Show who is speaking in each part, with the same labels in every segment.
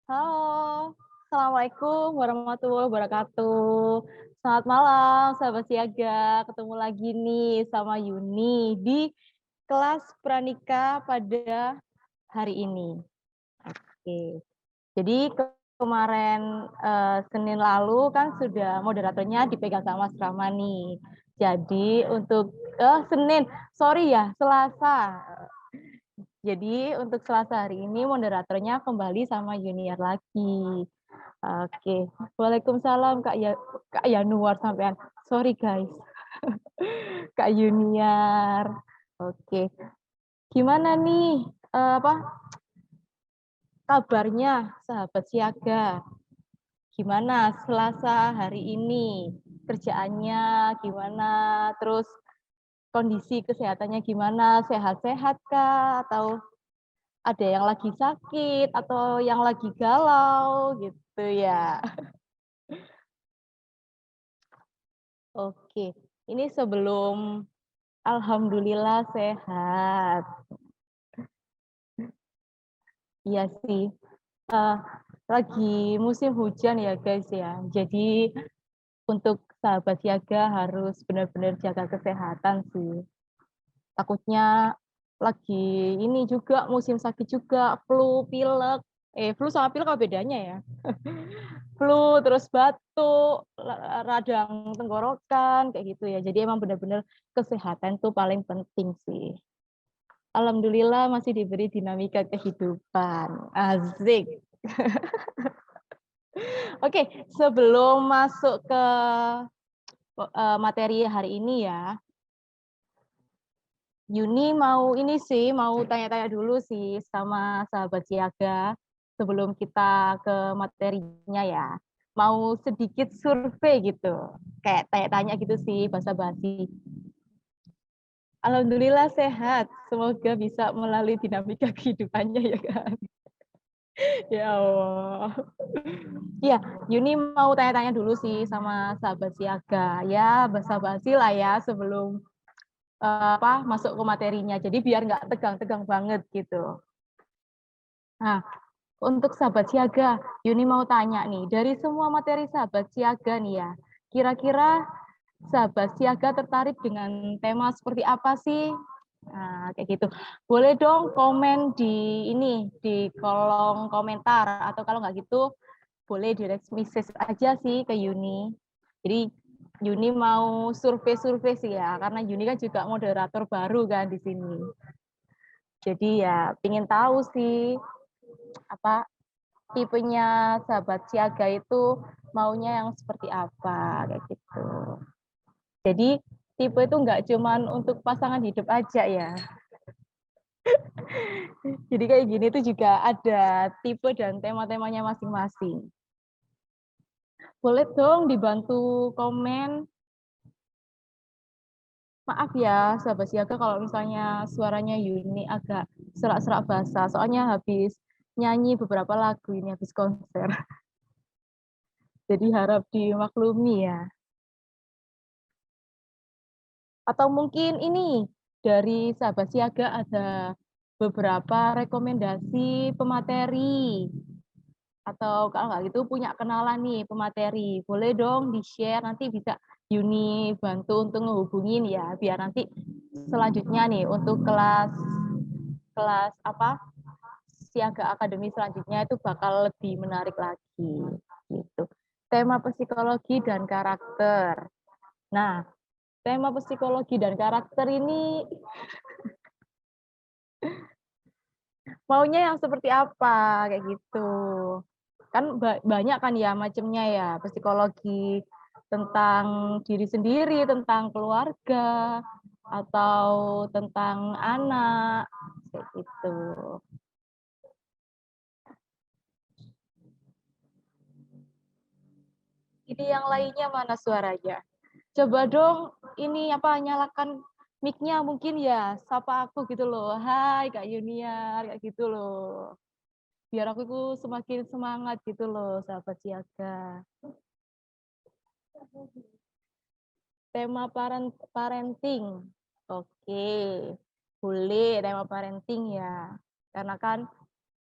Speaker 1: Halo, Assalamualaikum warahmatullahi wabarakatuh. Selamat malam, sahabat siaga. Ketemu lagi nih sama Yuni di kelas pranika pada hari ini. Oke, jadi kemarin Senin lalu kan sudah moderatornya dipegang sama Mas Rama nih. Jadi untuk Senin, sorry ya, Selasa. Jadi untuk Selasa hari ini moderatornya kembali sama Junior lagi. Oke, waalaikumsalam Kak Yanuar sampean. Sorry guys, Kak Junior. Oke, gimana nih kabarnya sahabat siaga? Gimana Selasa hari ini? Kerjaannya gimana? Terus kondisi kesehatannya gimana? Sehat-sehat kah? Atau ada yang lagi sakit atau yang lagi galau gitu ya. Oke, ini sebelum alhamdulillah sehat. Iya sih, eh, lagi musim hujan ya guys ya. Jadi untuk sahabat siaga harus benar-benar jaga kesehatan sih. Takutnya lagi ini juga musim sakit juga, flu, pilek. Flu sama pilek apa bedanya ya? Flu, terus batuk, radang tenggorokan, kayak gitu ya. Jadi emang benar-benar kesehatan tuh paling penting sih. Alhamdulillah masih diberi dinamika kehidupan. Asik. Oke, sebelum masuk ke materi hari ini ya, Yuni mau ini sih, mau tanya-tanya dulu sih sama sahabat siaga sebelum kita ke materinya ya. Mau sedikit survei gitu, kayak tanya-tanya gitu sih, basa-basi. Alhamdulillah sehat, semoga bisa melalui dinamika kehidupannya ya kan. Ya Allah. Iya, Yuni mau tanya-tanya dulu sih sama sahabat siaga. Ya, basa-basi lah ya sebelum masuk ke materinya. Jadi biar nggak tegang-tegang banget gitu. Nah, untuk sahabat siaga, Yuni mau tanya nih, dari semua materi sahabat siaga nih ya, kira-kira sahabat siaga tertarik dengan tema seperti apa sih? Nah, kayak gitu. Boleh dong komen di ini, di kolom komentar, atau kalau nggak gitu, boleh direct message aja sih ke Yuni. Jadi Yuni mau survei-survei sih ya, karena Yuni kan juga moderator baru kan di sini. Jadi ya pingin tahu sih apa tipenya sahabat siaga itu maunya yang seperti apa kayak gitu. Jadi tipe itu nggak cuman untuk pasangan hidup aja ya. Jadi kayak gini tuh juga ada tipe dan tema-temanya masing-masing. Boleh dong dibantu komen. Maaf ya, sahabat siaga kalau misalnya suaranya Yuni agak serak-serak basah. Soalnya habis nyanyi beberapa lagu ini, habis konser. Jadi harap dimaklumi ya. Atau mungkin ini, dari sahabat siaga ada beberapa rekomendasi pemateri. Atau kalau nggak gitu punya kenalan nih pemateri. Boleh dong di-share, nanti bisa Yuni bantu untuk ngehubungin ya, biar nanti selanjutnya nih untuk kelas kelas siaga akademi selanjutnya itu bakal lebih menarik lagi gitu. Tema psikologi dan karakter. Nah, tema psikologi dan karakter ini maunya yang seperti apa kayak gitu. Kan banyak kan ya macamnya ya, psikologi tentang diri sendiri, tentang keluarga, atau tentang anak kayak gitu. Ini yang lainnya mana suaranya? Coba dong ini nyalakan mic-nya mungkin ya, sapa aku gitu loh. Hai Kak Yuniar, kayak gitu loh. Biar aku itu semakin semangat gitu loh, sahabat siaga. Tema parenting. Oke. Boleh tema parenting ya. Karena kan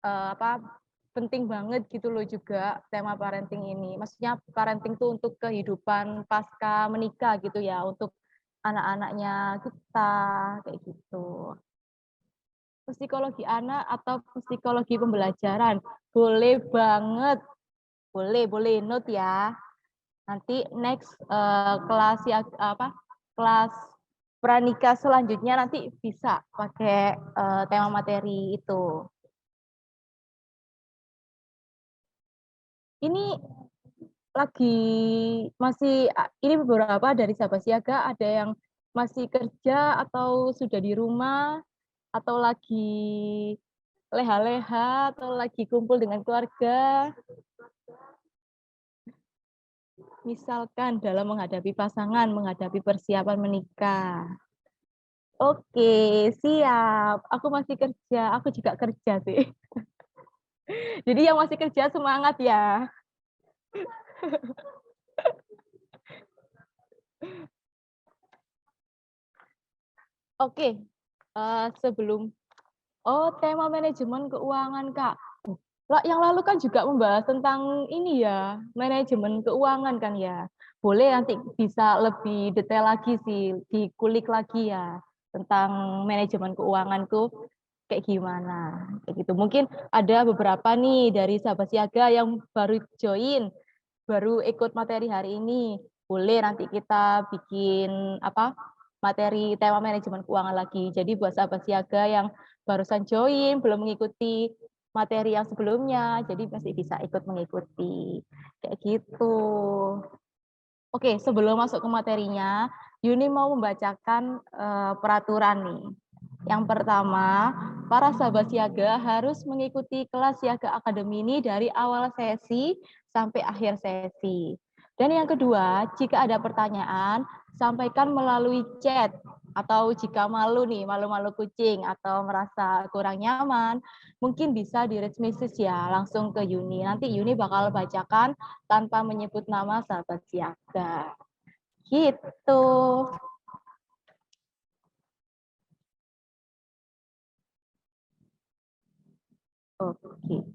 Speaker 1: apa penting banget gitu loh juga tema parenting ini. Maksudnya parenting tuh untuk kehidupan pasca menikah gitu ya, untuk anak-anaknya kita kayak gitu. Psikologi anak atau psikologi pembelajaran, boleh banget, boleh note ya. Nanti next kelas ya kelas pranikah selanjutnya nanti bisa pakai tema materi itu. Ini lagi ini beberapa dari sahabat siaga ada yang masih kerja atau sudah di rumah atau lagi leha-leha atau lagi kumpul dengan keluarga. Misalkan dalam menghadapi pasangan, menghadapi persiapan menikah. Oke, siap. Aku masih kerja, aku juga kerja sih. Jadi yang masih kerja semangat ya. Oke, sebelum tema manajemen keuangan, Kak. Yang lalu kan juga membahas tentang ini ya, manajemen keuangan kan ya. Boleh nanti bisa lebih detail lagi sih, dikulik lagi ya tentang manajemen keuangan tuh kayak gimana. Kayak gitu. Mungkin ada beberapa nih dari sahabat siaga yang baru join, baru ikut materi hari ini. Boleh nanti kita bikin materi tema manajemen keuangan lagi. Jadi buat sahabat siaga yang barusan join, belum mengikuti materi yang sebelumnya, jadi masih bisa ikut mengikuti. Kayak gitu. Oke, sebelum masuk ke materinya, Yuni mau membacakan peraturan nih. Yang pertama, para sahabat siaga harus mengikuti kelas Siaga Akademi ini dari awal sesi sampai akhir sesi. Dan yang kedua, jika ada pertanyaan, sampaikan melalui chat. Atau jika malu nih, malu-malu kucing, atau merasa kurang nyaman, mungkin bisa di reach message ya, langsung ke Yuni. Nanti Yuni bakal bacakan tanpa menyebut nama sahabat siaga. Gitu. Oke.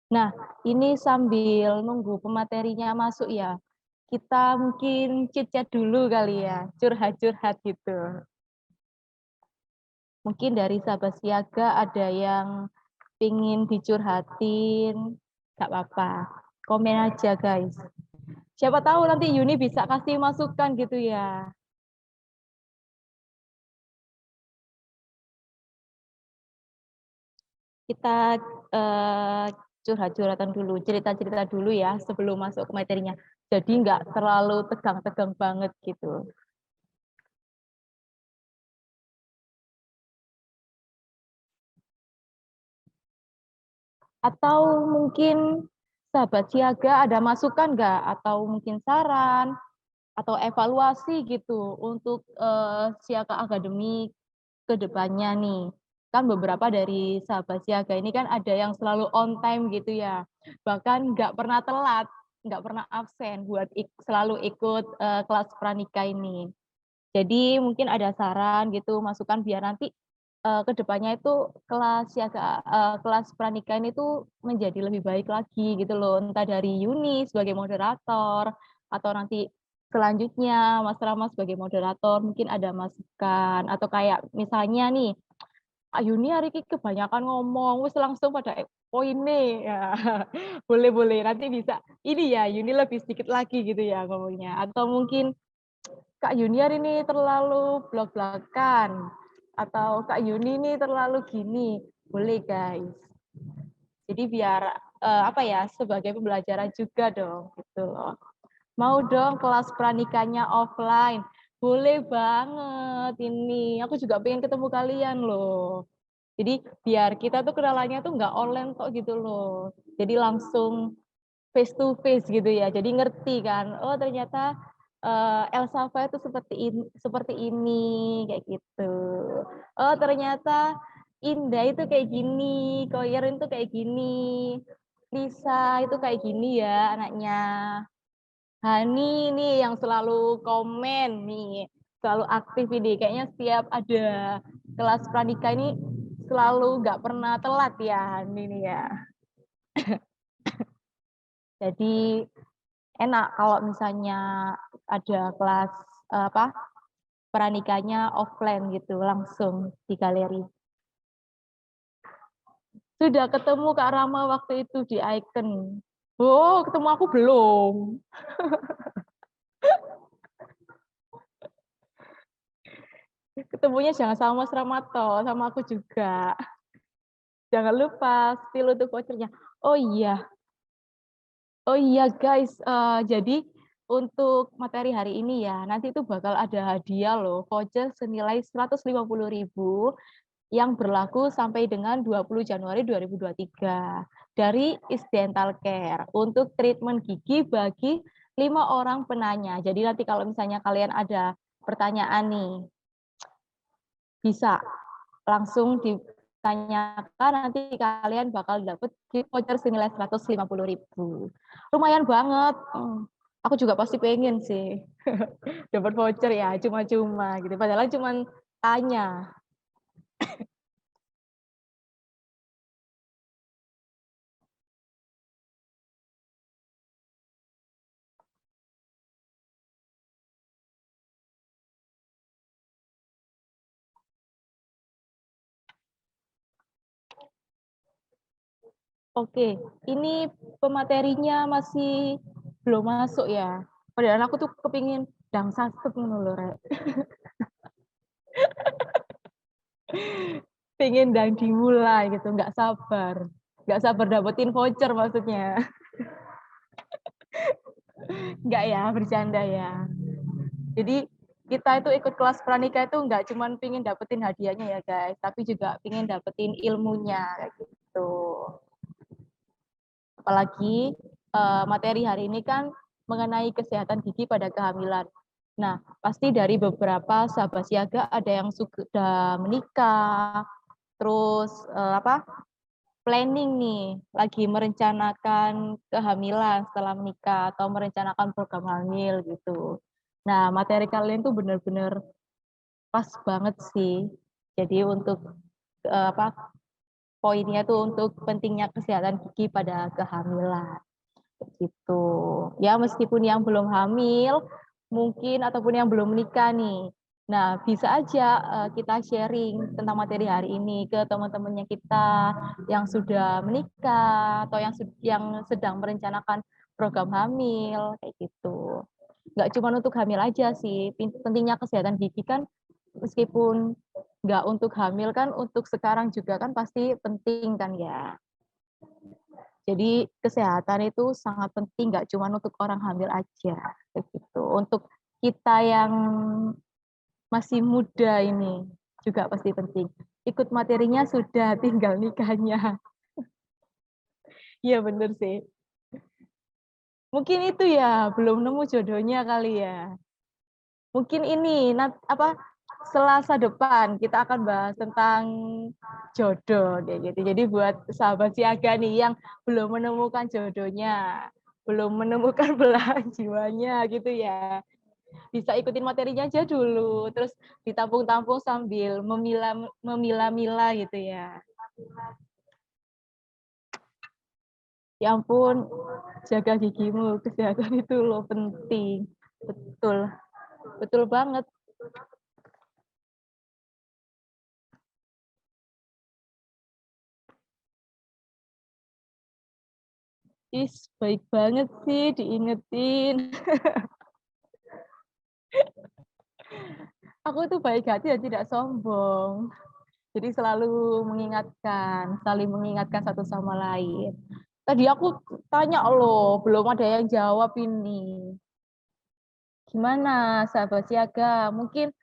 Speaker 1: Nah, ini sambil nunggu pematerinya masuk ya, kita mungkin chit-chat dulu kali ya, curhat-curhat gitu. Mungkin dari sahabat siaga ada yang pingin dicurhatin, nggak apa-apa, komen aja guys. Siapa tahu nanti Yuni bisa kasih masukan gitu ya. Kita curhat-curhatan dulu, cerita-cerita dulu ya sebelum masuk ke materinya. Jadi nggak terlalu tegang-tegang banget gitu. Atau mungkin sahabat siaga ada masukan nggak? Atau mungkin saran, atau evaluasi gitu untuk Siaga Akademi ke depannya nih. Kan beberapa dari sahabat siaga ini kan ada yang selalu on time gitu ya. Bahkan nggak pernah telat, nggak pernah absen buat selalu ikut kelas pranikah ini. Jadi mungkin ada saran gitu, masukan biar nanti ke depannya itu kelas pernikahan itu menjadi lebih baik lagi gitu loh. Entah dari Yuni sebagai moderator atau nanti selanjutnya Mas Rama sebagai moderator mungkin ada masukan atau kayak misalnya nih Yuni hari ini kebanyakan ngomong, wis langsung pada poinnya ya. Boleh-boleh nanti bisa ini ya Yuni lebih sedikit lagi gitu ya ngomongnya atau mungkin Kak Yuni hari ini terlalu blak-blakan atau Kak Yuni ini terlalu gini, boleh guys. Jadi biar sebagai pembelajaran juga dong gitu loh. Mau dong kelas pranikahnya offline. Boleh banget ini. Aku juga pengen ketemu kalian loh. Jadi biar kita tuh kenalannya tuh nggak online kok gitu loh. Jadi langsung face to face gitu ya. Jadi ngerti kan, oh ternyata Elsafa itu seperti ini kayak gitu. Oh ternyata Indah itu kayak gini, Koyer itu kayak gini. Lisa itu kayak gini ya anaknya. Hani nih yang selalu komen nih, selalu aktif ini. Kayaknya setiap ada kelas pranika ini selalu nggak pernah telat ya Hani nih ya. Jadi enak kalau misalnya ada kelas apa pranikanya offline gitu langsung di galeri. Sudah ketemu Kak Rama waktu itu di Icon. Oh, ketemu aku belum. Ketemunya jangan sama Mas Ramato, sama aku juga. Jangan lupa spill untuk vouchernya. Oh iya, oh iya guys, jadi untuk materi hari ini ya, nanti itu bakal ada hadiah loh, voucher senilai 150.000 yang berlaku sampai dengan 20 Januari 2023 dari Isdental Care untuk treatment gigi bagi 5 orang penanya. Jadi nanti kalau misalnya kalian ada pertanyaan nih, bisa langsung ditanyakan, nanti kalian bakal dapat gift voucher senilai 150.000. Lumayan banget. Aku juga pasti pengen sih dapat voucher ya, cuma-cuma gitu. Padahal cuma tanya. Oke, ini pematerinya masih belum masuk ya. Padahal aku tuh kepingin dang sasep ngono lho, Rek. Pengen dang dimulai gitu, nggak sabar. Nggak sabar dapetin voucher maksudnya. Nggak ya, bercanda ya. Jadi kita itu ikut kelas pranika itu nggak cuma pengen dapetin hadiahnya ya guys, tapi juga pengen dapetin ilmunya kayak gitu. Apalagi materi hari ini kan mengenai kesehatan gigi pada kehamilan. Nah, pasti dari beberapa sahabat siaga ada yang sudah menikah, terus planning nih, lagi merencanakan kehamilan setelah menikah atau merencanakan program hamil gitu. Nah, materi kalian tuh benar-benar pas banget sih. Jadi untuk poinnya tuh untuk pentingnya kesehatan gigi pada kehamilan gitu. Ya meskipun yang belum hamil mungkin ataupun yang belum menikah nih. Nah, bisa aja kita sharing tentang materi hari ini ke teman-temannya kita yang sudah menikah atau yang sedang merencanakan program hamil kayak gitu. Nggak cuma untuk hamil aja sih, pentingnya kesehatan gigi kan meskipun nggak untuk hamil kan untuk sekarang juga kan pasti penting kan ya. Jadi kesehatan itu sangat penting, nggak cuma untuk orang hamil aja, begitu. Untuk kita yang masih muda ini juga pasti penting. Ikut materinya sudah, tinggal nikahnya. Iya bener sih. Mungkin itu ya belum nemu jodohnya kali ya. Mungkin ini Selasa depan kita akan bahas tentang jodoh kayak gitu. Jadi buat sahabat siaga nih yang belum menemukan jodohnya, belum menemukan belahan jiwanya gitu ya. Bisa ikutin materinya aja dulu, terus ditampung-tampung sambil memilah-milah gitu ya. Ya ampun, jaga gigimu, kesehatan itu loh penting. Betul, betul banget. Baik banget sih diingetin. Aku tuh baik hati dan tidak sombong. Jadi selalu mengingatkan, saling mengingatkan satu sama lain. Tadi aku tanya loh, belum ada yang jawab ini. Gimana sahabat siaga? Mungkin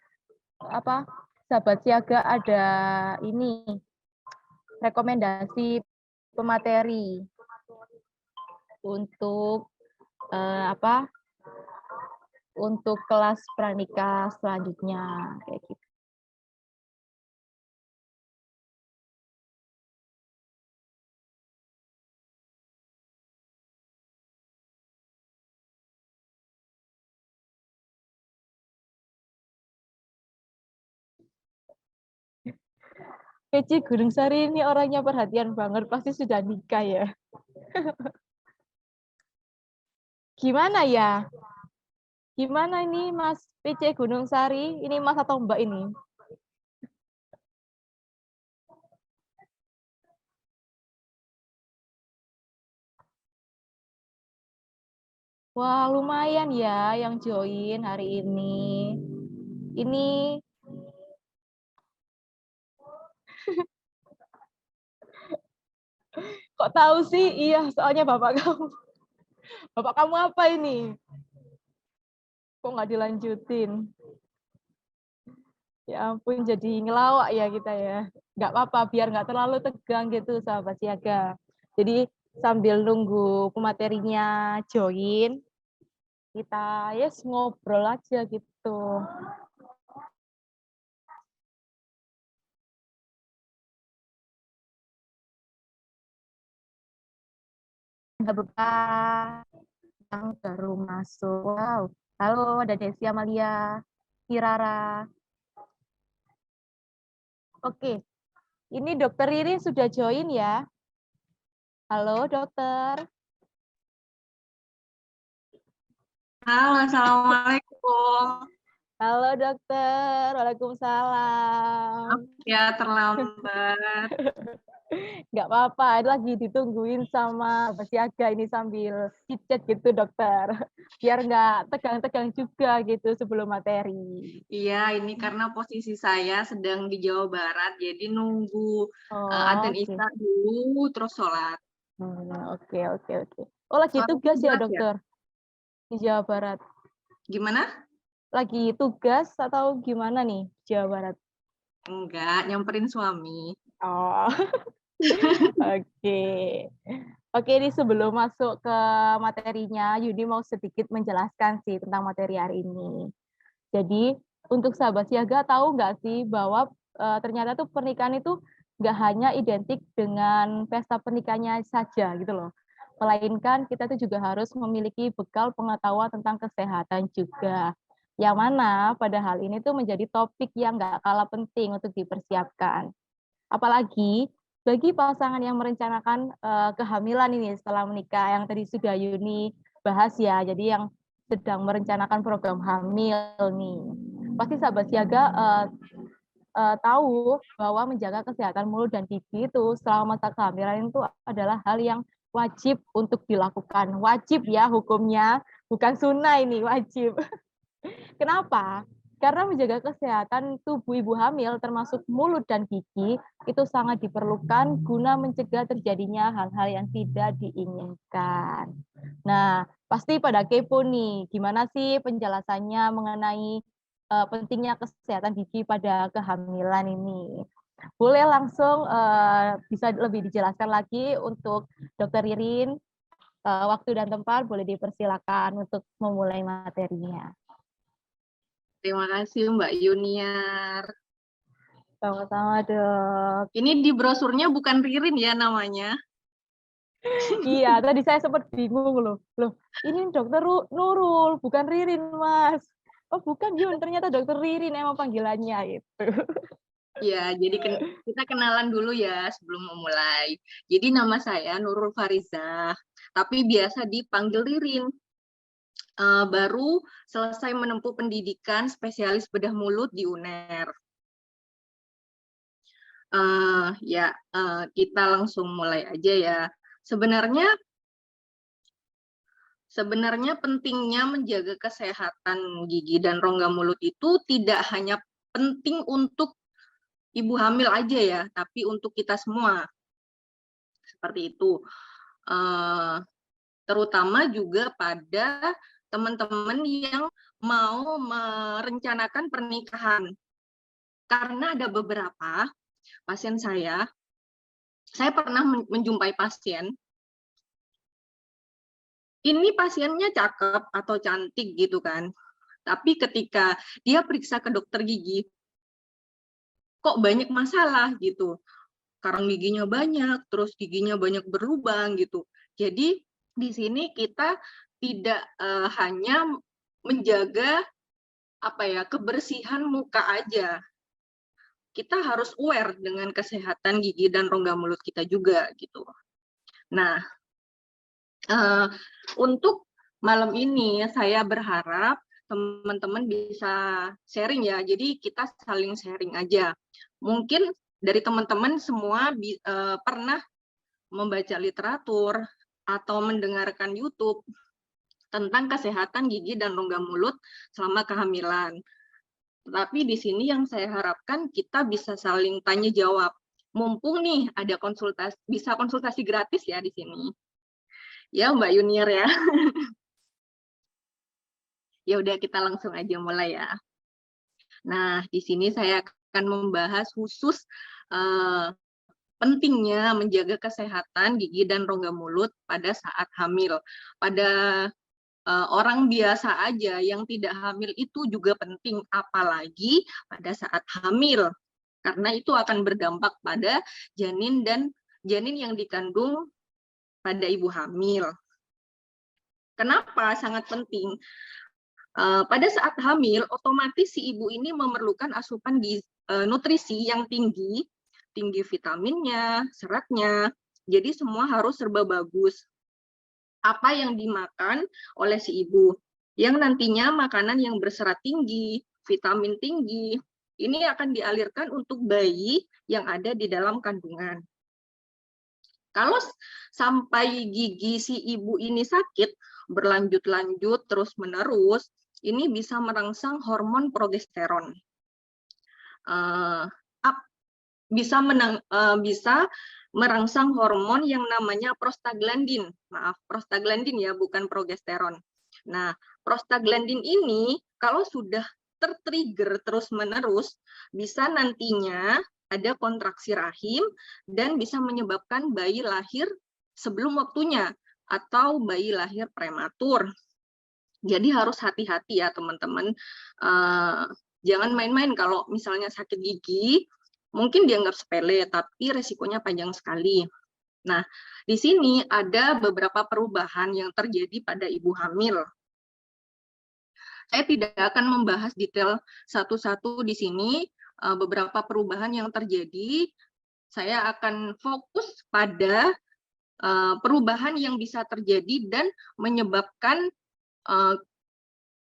Speaker 1: sahabat siaga ada ini rekomendasi pemateri untuk apa? Untuk kelas pranika selanjutnya kayak gitu. PC Gunung Sari ini orangnya perhatian banget, pasti sudah nikah ya. Gimana ya? Gimana ini Mas PC Gunung Sari? Ini Mas atau Mbak ini? Wah, lumayan ya yang join hari ini. Ini kok tahu sih? Iya, soalnya bapak kamu. Bapak kamu apa ini? Kok nggak dilanjutin? Ya ampun, jadi ngelawak ya kita ya. Nggak apa-apa, biar nggak terlalu tegang gitu, sahabat siaga. Jadi sambil nunggu pematerinya join, kita yes ngobrol aja gitu. Ada beberapa yang baru masuk. Wow. Halo, ada Desi Amalia, Kirara. Oke, ini Dokter Ririn sudah join ya. Halo, dokter.
Speaker 2: Halo, assalamualaikum.
Speaker 1: Halo, dokter. Waalaikumsalam.
Speaker 2: Ya, terlambat.
Speaker 1: Nggak apa-apa, lagi ditungguin sama Siaga ini sambil chat gitu, dokter. Biar nggak tegang-tegang juga gitu sebelum materi.
Speaker 2: Iya, ini karena posisi saya sedang di Jawa Barat, jadi nunggu
Speaker 1: Oh,
Speaker 2: adzan
Speaker 1: oke.
Speaker 2: isya dulu, terus sholat.
Speaker 1: Oke, oke, oke. Oh, lagi
Speaker 2: Suaraku
Speaker 1: tugas ya,
Speaker 2: jelas ya?
Speaker 1: dokter, di Jawa Barat.
Speaker 2: Gimana?
Speaker 1: Lagi tugas atau gimana nih, Jawa Barat?
Speaker 2: Enggak, nyamperin suami.
Speaker 1: Oh, oke. Oke, ini sebelum masuk ke materinya, Yudi mau sedikit menjelaskan sih tentang materi hari ini. Jadi, untuk sahabat siaga tahu nggak sih bahwa ternyata tuh pernikahan itu nggak hanya identik dengan pesta pernikahannya saja gitu loh. Melainkan kita tuh juga harus memiliki bekal pengetahuan tentang kesehatan juga. Yang mana pada hal ini tuh menjadi topik yang nggak kalah penting untuk dipersiapkan. Apalagi bagi pasangan yang merencanakan kehamilan ini setelah menikah, yang tadi sudah Yuni bahas ya, jadi yang sedang merencanakan program hamil nih. Pasti sahabat siaga tahu bahwa menjaga kesehatan mulut dan gigi itu selama masa kehamilan itu adalah hal yang wajib untuk dilakukan. Wajib ya hukumnya, bukan sunnah ini, wajib. Kenapa? Karena menjaga kesehatan tubuh ibu hamil termasuk mulut dan gigi itu sangat diperlukan guna mencegah terjadinya hal-hal yang tidak diinginkan. Nah, pasti pada kepo nih, gimana sih penjelasannya mengenai pentingnya kesehatan gigi pada kehamilan ini? Boleh langsung bisa lebih dijelaskan lagi untuk Dokter Ririn, waktu dan tempat boleh dipersilakan untuk memulai materinya.
Speaker 2: Terima kasih, Mbak Yuniar.
Speaker 1: Sama-sama, Dok.
Speaker 2: Ini di brosurnya bukan Ririn ya namanya.
Speaker 1: Iya, tadi saya sempat bingung loh. Loh, ini Dokter Nurul, bukan Ririn, Mas. Oh, bukan Yun, ternyata Dokter Ririn emang panggilannya itu.
Speaker 2: Ya, jadi kita kenalan dulu ya sebelum memulai. Jadi nama saya Nurul Farizah, tapi biasa dipanggil Ririn. Baru selesai menempuh pendidikan spesialis bedah mulut di UNER. Kita langsung mulai aja ya. Sebenarnya pentingnya menjaga kesehatan gigi dan rongga mulut itu tidak hanya penting untuk ibu hamil aja ya, tapi untuk kita semua. Seperti itu. Terutama juga pada teman-teman yang mau merencanakan pernikahan. Karena ada beberapa pasien saya pernah menjumpai pasien, ini pasiennya cakep atau cantik gitu kan, tapi ketika dia periksa ke dokter gigi, kok banyak masalah gitu, karang giginya banyak, terus giginya banyak berlubang gitu. Jadi di sini kita tidak hanya menjaga kebersihan muka aja, kita harus aware dengan kesehatan gigi dan rongga mulut kita juga gitu. Nah, untuk malam ini saya berharap teman-teman bisa sharing ya. Jadi kita saling sharing aja. Mungkin dari teman-teman semua pernah membaca literatur atau mendengarkan YouTube tentang kesehatan gigi dan rongga mulut selama kehamilan. Tapi di sini yang saya harapkan kita bisa saling tanya jawab. Mumpung nih ada bisa konsultasi gratis ya di sini. Ya Mbak Yuniar ya. Ya udah kita langsung aja mulai ya. Nah, di sini saya akan membahas khusus pentingnya menjaga kesehatan gigi dan rongga mulut pada saat hamil. Pada orang biasa aja yang tidak hamil itu juga penting, apalagi pada saat hamil. Karena itu akan berdampak pada janin yang dikandung pada ibu hamil. Kenapa sangat penting? Pada saat hamil, otomatis si ibu ini memerlukan asupan nutrisi yang tinggi vitaminnya, seratnya. Jadi semua harus serba bagus. Apa yang dimakan oleh si ibu, yang nantinya makanan yang berserat tinggi, vitamin tinggi, ini akan dialirkan untuk bayi yang ada di dalam kandungan. Kalau sampai gigi si ibu ini sakit, berlanjut-lanjut, terus-menerus, ini bisa merangsang hormon progesteron. Bisa merangsang hormon yang namanya prostaglandin. Maaf, prostaglandin ya, bukan progesteron. Nah, prostaglandin ini kalau sudah tertrigger terus-menerus, bisa nantinya ada kontraksi rahim dan bisa menyebabkan bayi lahir sebelum waktunya atau bayi lahir prematur. Jadi harus hati-hati ya teman-teman. Jangan main-main kalau misalnya sakit gigi, mungkin dianggap sepele, tapi resikonya panjang sekali. Nah, di sini ada beberapa perubahan yang terjadi pada ibu hamil. Saya tidak akan membahas detail satu-satu di sini, beberapa perubahan yang terjadi. Saya akan fokus pada perubahan yang bisa terjadi dan menyebabkan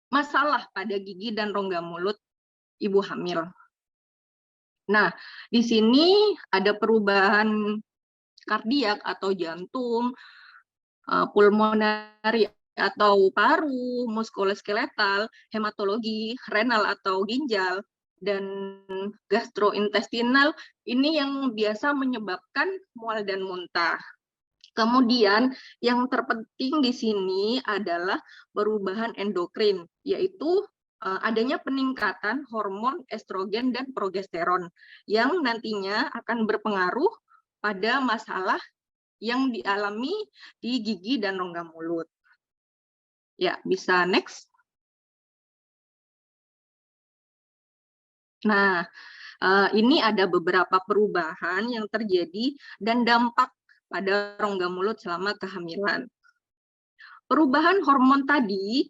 Speaker 2: masalah pada gigi dan rongga mulut ibu hamil. Nah, di sini ada perubahan kardiak atau jantung, pulmonari atau paru, muskuloskeletal, hematologi, renal atau ginjal, dan gastrointestinal, ini yang biasa menyebabkan mual dan muntah. Kemudian yang terpenting di sini adalah perubahan endokrin, yaitu adanya peningkatan hormon estrogen dan progesteron yang nantinya akan berpengaruh pada masalah yang dialami di gigi dan rongga mulut. Ya, bisa next. Nah, ini ada beberapa perubahan yang terjadi dan dampak pada rongga mulut selama kehamilan. Perubahan hormon tadi,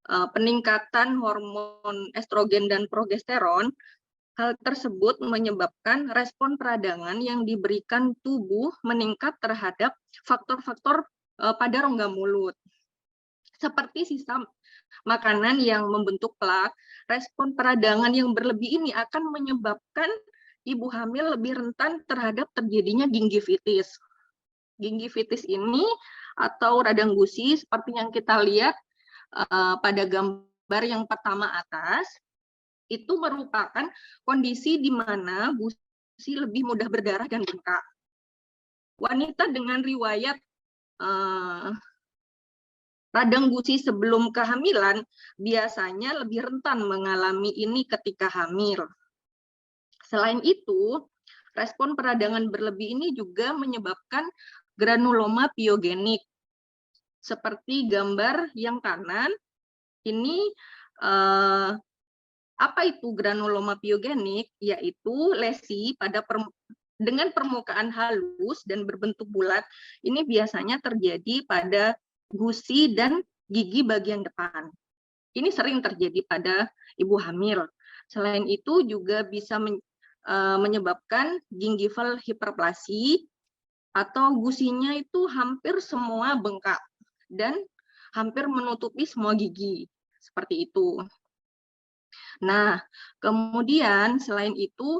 Speaker 2: peningkatan hormon estrogen dan progesteron, hal tersebut menyebabkan respon peradangan yang diberikan tubuh meningkat terhadap faktor-faktor pada rongga mulut. Seperti sisa makanan yang membentuk plak, respon peradangan yang berlebih ini akan menyebabkan ibu hamil lebih rentan terhadap terjadinya gingivitis. Gingivitis ini atau radang gusi seperti yang kita lihat pada gambar yang pertama atas, itu merupakan kondisi di mana gusi lebih mudah berdarah dan bengkak. Wanita dengan riwayat radang gusi sebelum kehamilan biasanya lebih rentan mengalami ini ketika hamil. Selain itu, respon peradangan berlebih ini juga menyebabkan granuloma pyogenik. Seperti gambar yang kanan, ini apa itu granuloma pyogenik? Yaitu lesi dengan permukaan halus dan berbentuk bulat. Ini biasanya terjadi pada gusi dan gigi bagian depan. Ini sering terjadi pada ibu hamil. Selain itu juga bisa menyebabkan gingival hiperplasi atau gusinya itu hampir semua bengkak dan hampir menutupi semua gigi. Seperti itu. Nah, kemudian selain itu,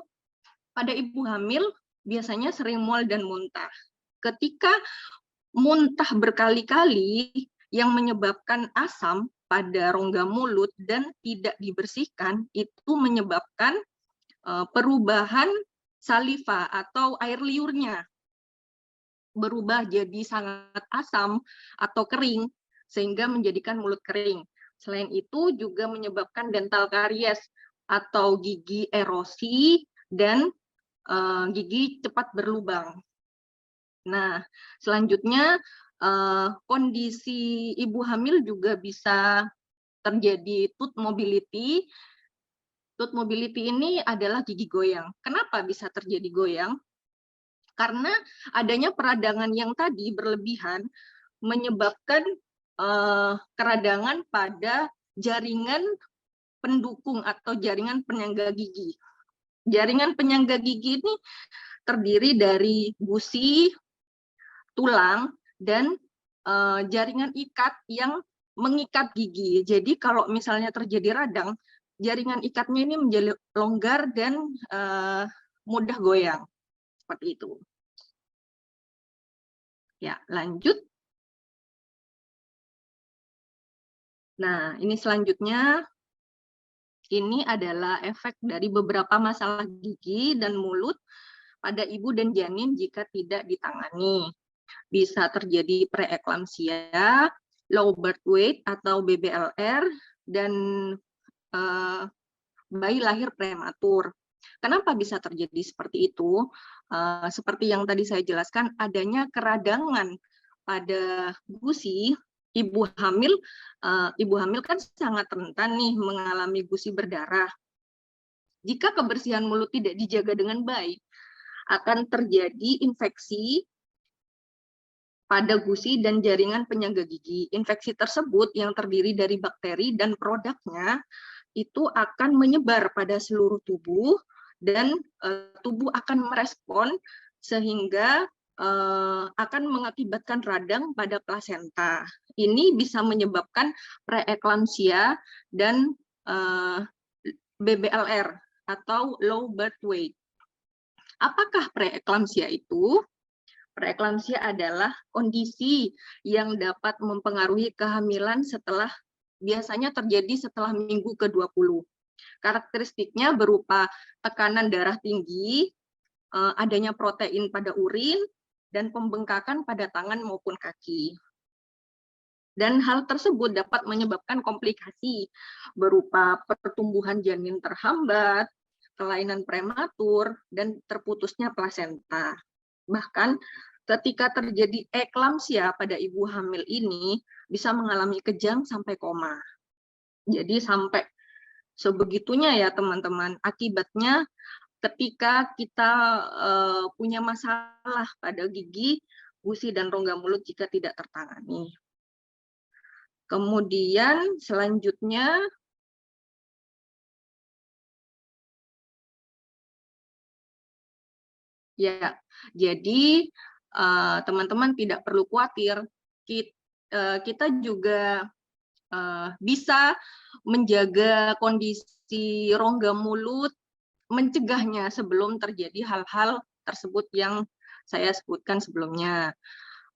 Speaker 2: pada ibu hamil biasanya sering mual dan muntah. Ketika muntah berkali-kali yang menyebabkan asam pada rongga mulut dan tidak dibersihkan, itu menyebabkan perubahan saliva atau air liurnya berubah jadi sangat asam atau kering, sehingga menjadikan mulut kering. Selain itu juga menyebabkan dental karies atau gigi erosi dan gigi cepat berlubang. Nah, selanjutnya kondisi ibu hamil juga bisa terjadi tooth mobility. Tooth mobility ini adalah gigi goyang. Kenapa bisa terjadi goyang? Karena adanya peradangan yang tadi berlebihan menyebabkan keradangan pada jaringan pendukung atau jaringan penyangga gigi. Jaringan penyangga gigi ini terdiri dari gusi, tulang, dan jaringan ikat yang mengikat gigi. Jadi kalau misalnya terjadi radang, jaringan ikatnya ini menjadi longgar dan mudah goyang. Seperti itu. Ya, lanjut. Nah, ini selanjutnya. Ini adalah efek dari beberapa masalah gigi dan mulut pada ibu dan janin jika tidak ditangani. Bisa terjadi preeklamsia, low birth weight atau BBLR, dan bayi lahir prematur. Kenapa bisa terjadi seperti itu? Seperti yang tadi saya jelaskan, adanya keradangan pada gusi. Ibu hamil kan sangat rentan nih mengalami gusi berdarah. Jika kebersihan mulut tidak dijaga dengan baik, akan terjadi infeksi pada gusi dan jaringan penyangga gigi. Infeksi tersebut yang terdiri dari bakteri dan produknya itu akan menyebar pada seluruh tubuh dan tubuh akan merespon sehingga akan mengakibatkan radang pada plasenta. Ini bisa menyebabkan preeklamsia dan BBLR atau low birth weight. Apakah preeklamsia itu? Preeklamsia adalah kondisi yang dapat mempengaruhi kehamilan biasanya terjadi setelah minggu ke-20. Karakteristiknya berupa tekanan darah tinggi, adanya protein pada urin, dan pembengkakan pada tangan maupun kaki. Dan hal tersebut dapat menyebabkan komplikasi berupa pertumbuhan janin terhambat, kelainan prematur, dan terputusnya plasenta. Bahkan ketika terjadi eklamsia pada ibu hamil ini bisa mengalami kejang sampai koma. Jadi sampai sebegitunya ya teman-teman. Akibatnya ketika kita punya masalah pada gigi, gusi, dan rongga mulut jika tidak tertangani. Kemudian selanjutnya ya, jadi teman-teman tidak perlu khawatir. Kita juga bisa menjaga kondisi rongga mulut, mencegahnya sebelum terjadi hal-hal tersebut yang saya sebutkan sebelumnya.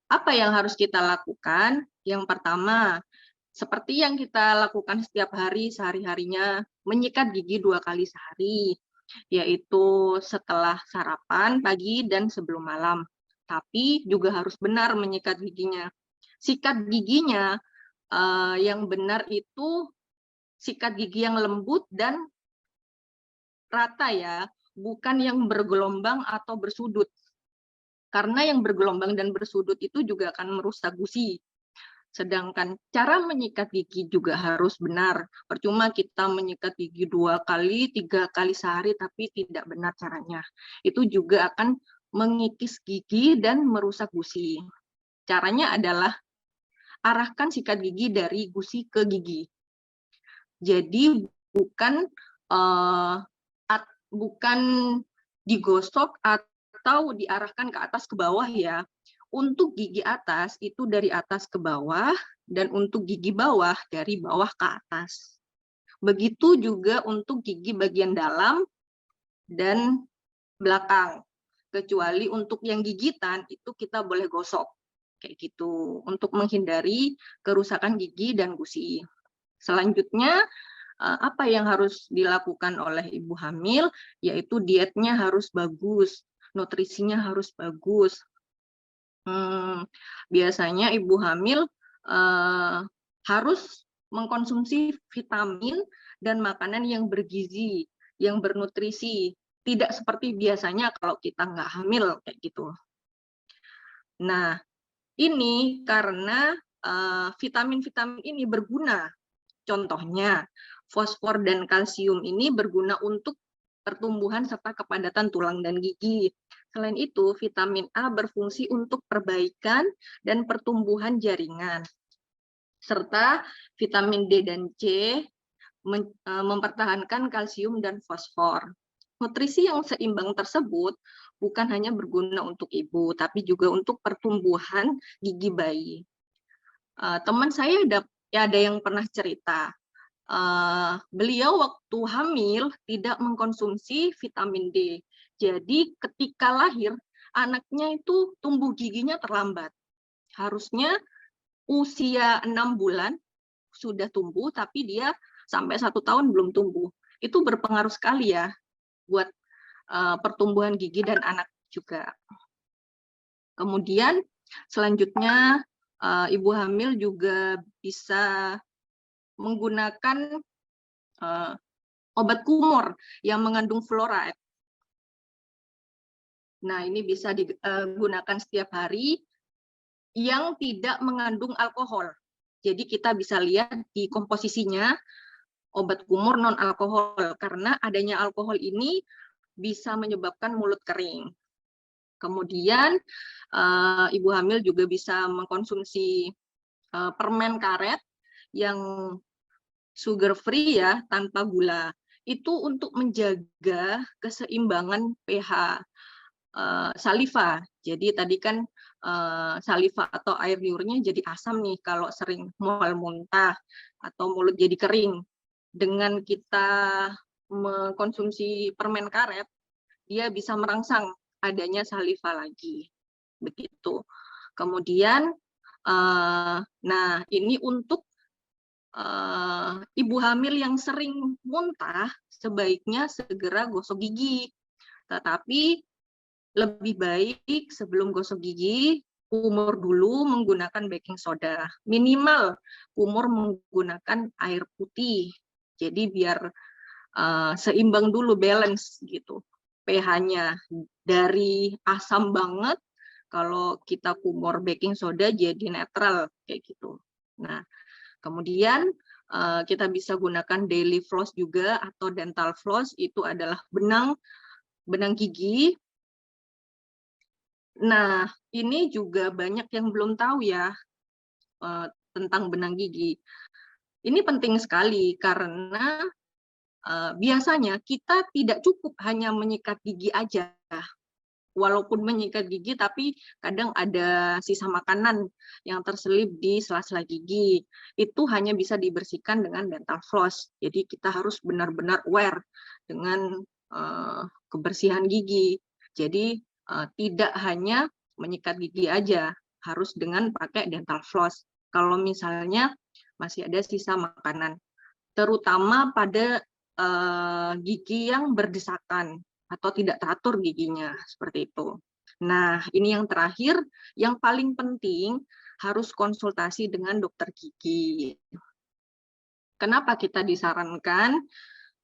Speaker 2: Apa yang harus kita lakukan? Yang pertama, seperti yang kita lakukan setiap hari, sehari-harinya, menyikat gigi 2 kali sehari, yaitu setelah sarapan pagi dan sebelum malam. Tapi juga harus benar menyikat giginya. Sikat giginya yang benar itu sikat gigi yang lembut dan rata ya, bukan yang bergelombang atau bersudut. Karena yang bergelombang dan bersudut itu juga akan merusak gusi. Sedangkan cara menyikat gigi juga harus benar. Percuma kita menyikat gigi 2 kali, 3 kali sehari, tapi tidak benar caranya. Itu juga akan mengikis gigi dan merusak gusi. Caranya adalah arahkan sikat gigi dari gusi ke gigi. Jadi bukan digosok atau diarahkan ke atas ke bawah ya. Untuk gigi atas itu dari atas ke bawah, dan untuk gigi bawah dari bawah ke atas. Begitu juga untuk gigi bagian dalam dan belakang. Kecuali untuk yang gigitan itu kita boleh gosok. Kayak gitu, untuk menghindari kerusakan gigi dan gusi. Selanjutnya, apa yang harus dilakukan oleh ibu hamil, yaitu dietnya harus bagus, nutrisinya harus bagus. Biasanya ibu hamil harus mengkonsumsi vitamin dan makanan yang bergizi, yang bernutrisi. Tidak seperti biasanya kalau kita nggak hamil, kayak gitu. Nah, ini karena vitamin-vitamin ini berguna. Contohnya, fosfor dan kalsium ini berguna untuk pertumbuhan serta kepadatan tulang dan gigi. Selain itu, vitamin A berfungsi untuk perbaikan dan pertumbuhan jaringan. Serta vitamin D dan C mempertahankan kalsium dan fosfor. Nutrisi yang seimbang tersebut bukan hanya berguna untuk ibu, tapi juga untuk pertumbuhan gigi bayi. Teman saya ada yang pernah cerita, beliau waktu hamil tidak mengkonsumsi vitamin D. Jadi ketika lahir, anaknya itu tumbuh giginya terlambat. Harusnya usia 6 bulan sudah tumbuh, tapi dia sampai 1 tahun belum tumbuh. Itu berpengaruh sekali ya buat pertumbuhan gigi dan anak juga. Kemudian selanjutnya ibu hamil juga bisa menggunakan obat kumur yang mengandung fluoride. Nah, ini bisa digunakan setiap hari yang tidak mengandung alkohol. Jadi kita bisa lihat di komposisinya obat kumur non-alkohol, karena adanya alkohol ini bisa menyebabkan mulut kering. Kemudian ibu hamil juga bisa mengkonsumsi permen karet yang sugar free ya, tanpa gula. Itu untuk menjaga keseimbangan pH saliva. Jadi tadi kan saliva atau air liurnya jadi asam nih kalau sering mual muntah atau mulut jadi kering. Dengan kita mengkonsumsi permen karet, dia bisa merangsang adanya saliva lagi. Begitu. Kemudian, nah ini untuk ibu hamil yang sering muntah, sebaiknya segera gosok gigi. Tetapi lebih baik sebelum gosok gigi, kumur dulu menggunakan baking soda. Minimal kumur menggunakan air putih. Jadi biar seimbang dulu, balance gitu. pH-nya dari asam banget, kalau kita kumur baking soda jadi netral kayak gitu. Nah, kemudian kita bisa gunakan daily floss juga atau dental floss, itu adalah benang gigi. Nah, ini juga banyak yang belum tahu ya tentang benang gigi. Ini penting sekali karena biasanya kita tidak cukup hanya menyikat gigi aja. Walaupun menyikat gigi, tapi kadang ada sisa makanan yang terselip di sela-sela gigi. Itu hanya bisa dibersihkan dengan dental floss. Jadi kita harus benar-benar aware dengan kebersihan gigi. Jadi tidak hanya menyikat gigi aja, harus dengan pakai dental floss. Kalau misalnya masih ada sisa makanan, terutama pada gigi yang berdesakan atau tidak teratur giginya, seperti itu. Nah, ini yang terakhir, yang paling penting harus konsultasi dengan dokter gigi. Kenapa kita disarankan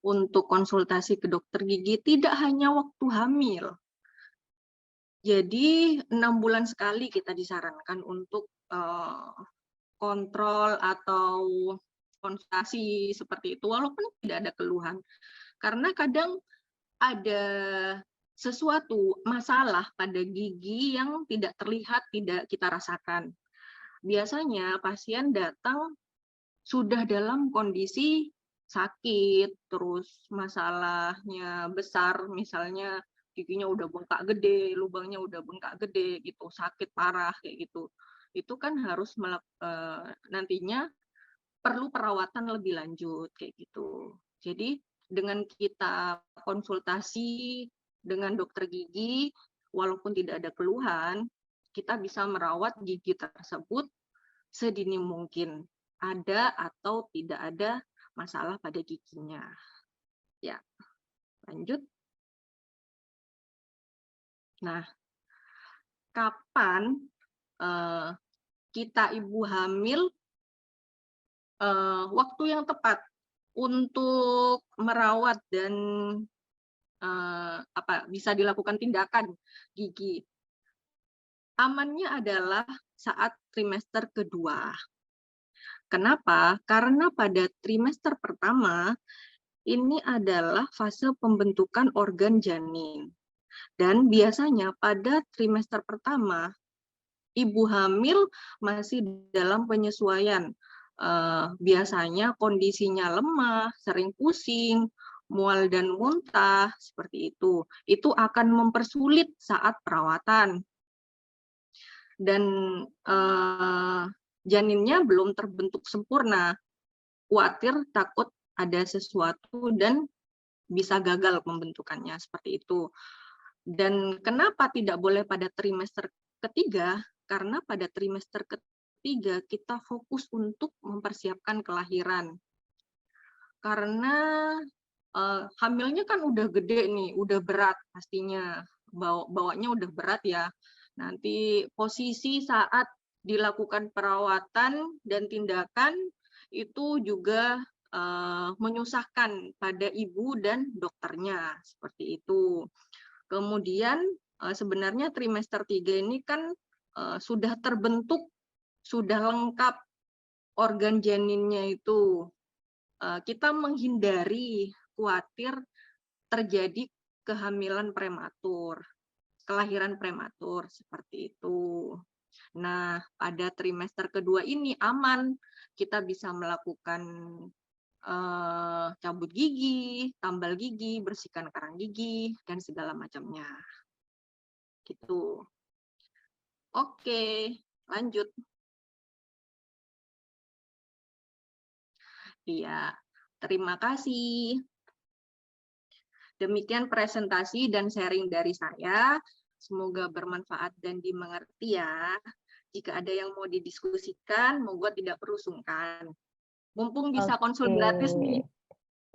Speaker 2: untuk konsultasi ke dokter gigi? Tidak hanya waktu hamil. Jadi 6 bulan sekali kita disarankan untuk kontrol atau konsultasi seperti itu, walaupun tidak ada keluhan. Karena kadang ada sesuatu masalah pada gigi yang tidak terlihat, tidak kita rasakan. Biasanya pasien datang sudah dalam kondisi sakit, terus masalahnya besar, misalnya giginya udah bengkak gede, lubangnya udah bengkak gede gitu, sakit parah kayak gitu. Itu kan harus nantinya perlu perawatan lebih lanjut kayak gitu. Jadi dengan kita konsultasi dengan dokter gigi, walaupun tidak ada keluhan, kita bisa merawat gigi tersebut sedini mungkin, ada atau tidak ada masalah pada giginya. Ya, lanjut. Nah, kapan kita ibu hamil waktu yang tepat untuk merawat dan bisa dilakukan tindakan gigi? Amannya adalah saat trimester kedua. Kenapa? Karena pada trimester pertama ini adalah fase pembentukan organ janin. Dan biasanya pada trimester pertama ibu hamil masih dalam penyesuaian. Biasanya kondisinya lemah, sering pusing, mual dan muntah, seperti itu. Itu akan mempersulit saat perawatan. Dan janinnya belum terbentuk sempurna. Khawatir takut ada sesuatu dan bisa gagal pembentukannya, seperti itu. Dan kenapa tidak boleh pada trimester ketiga? Karena pada trimester ketiga kita fokus untuk mempersiapkan kelahiran. Karena hamilnya kan udah gede nih, udah berat pastinya. Bawanya udah berat ya. Nanti posisi saat dilakukan perawatan dan tindakan itu juga menyusahkan pada ibu dan dokternya, seperti itu. Kemudian sebenarnya trimester 3 ini kan sudah terbentuk, sudah lengkap organ janinnya itu. Kita menghindari khawatir terjadi kehamilan prematur, kelahiran prematur, seperti itu. Nah, pada trimester kedua ini aman, kita bisa melakukan cabut gigi, tambal gigi, bersihkan karang gigi, dan segala macamnya. Gitu. Oke, lanjut. Iya, terima kasih. Demikian presentasi dan sharing dari saya. Semoga bermanfaat dan dimengerti ya. Jika ada yang mau didiskusikan, monggo tidak perlu sungkan. Mumpung bisa konsul gratis nih.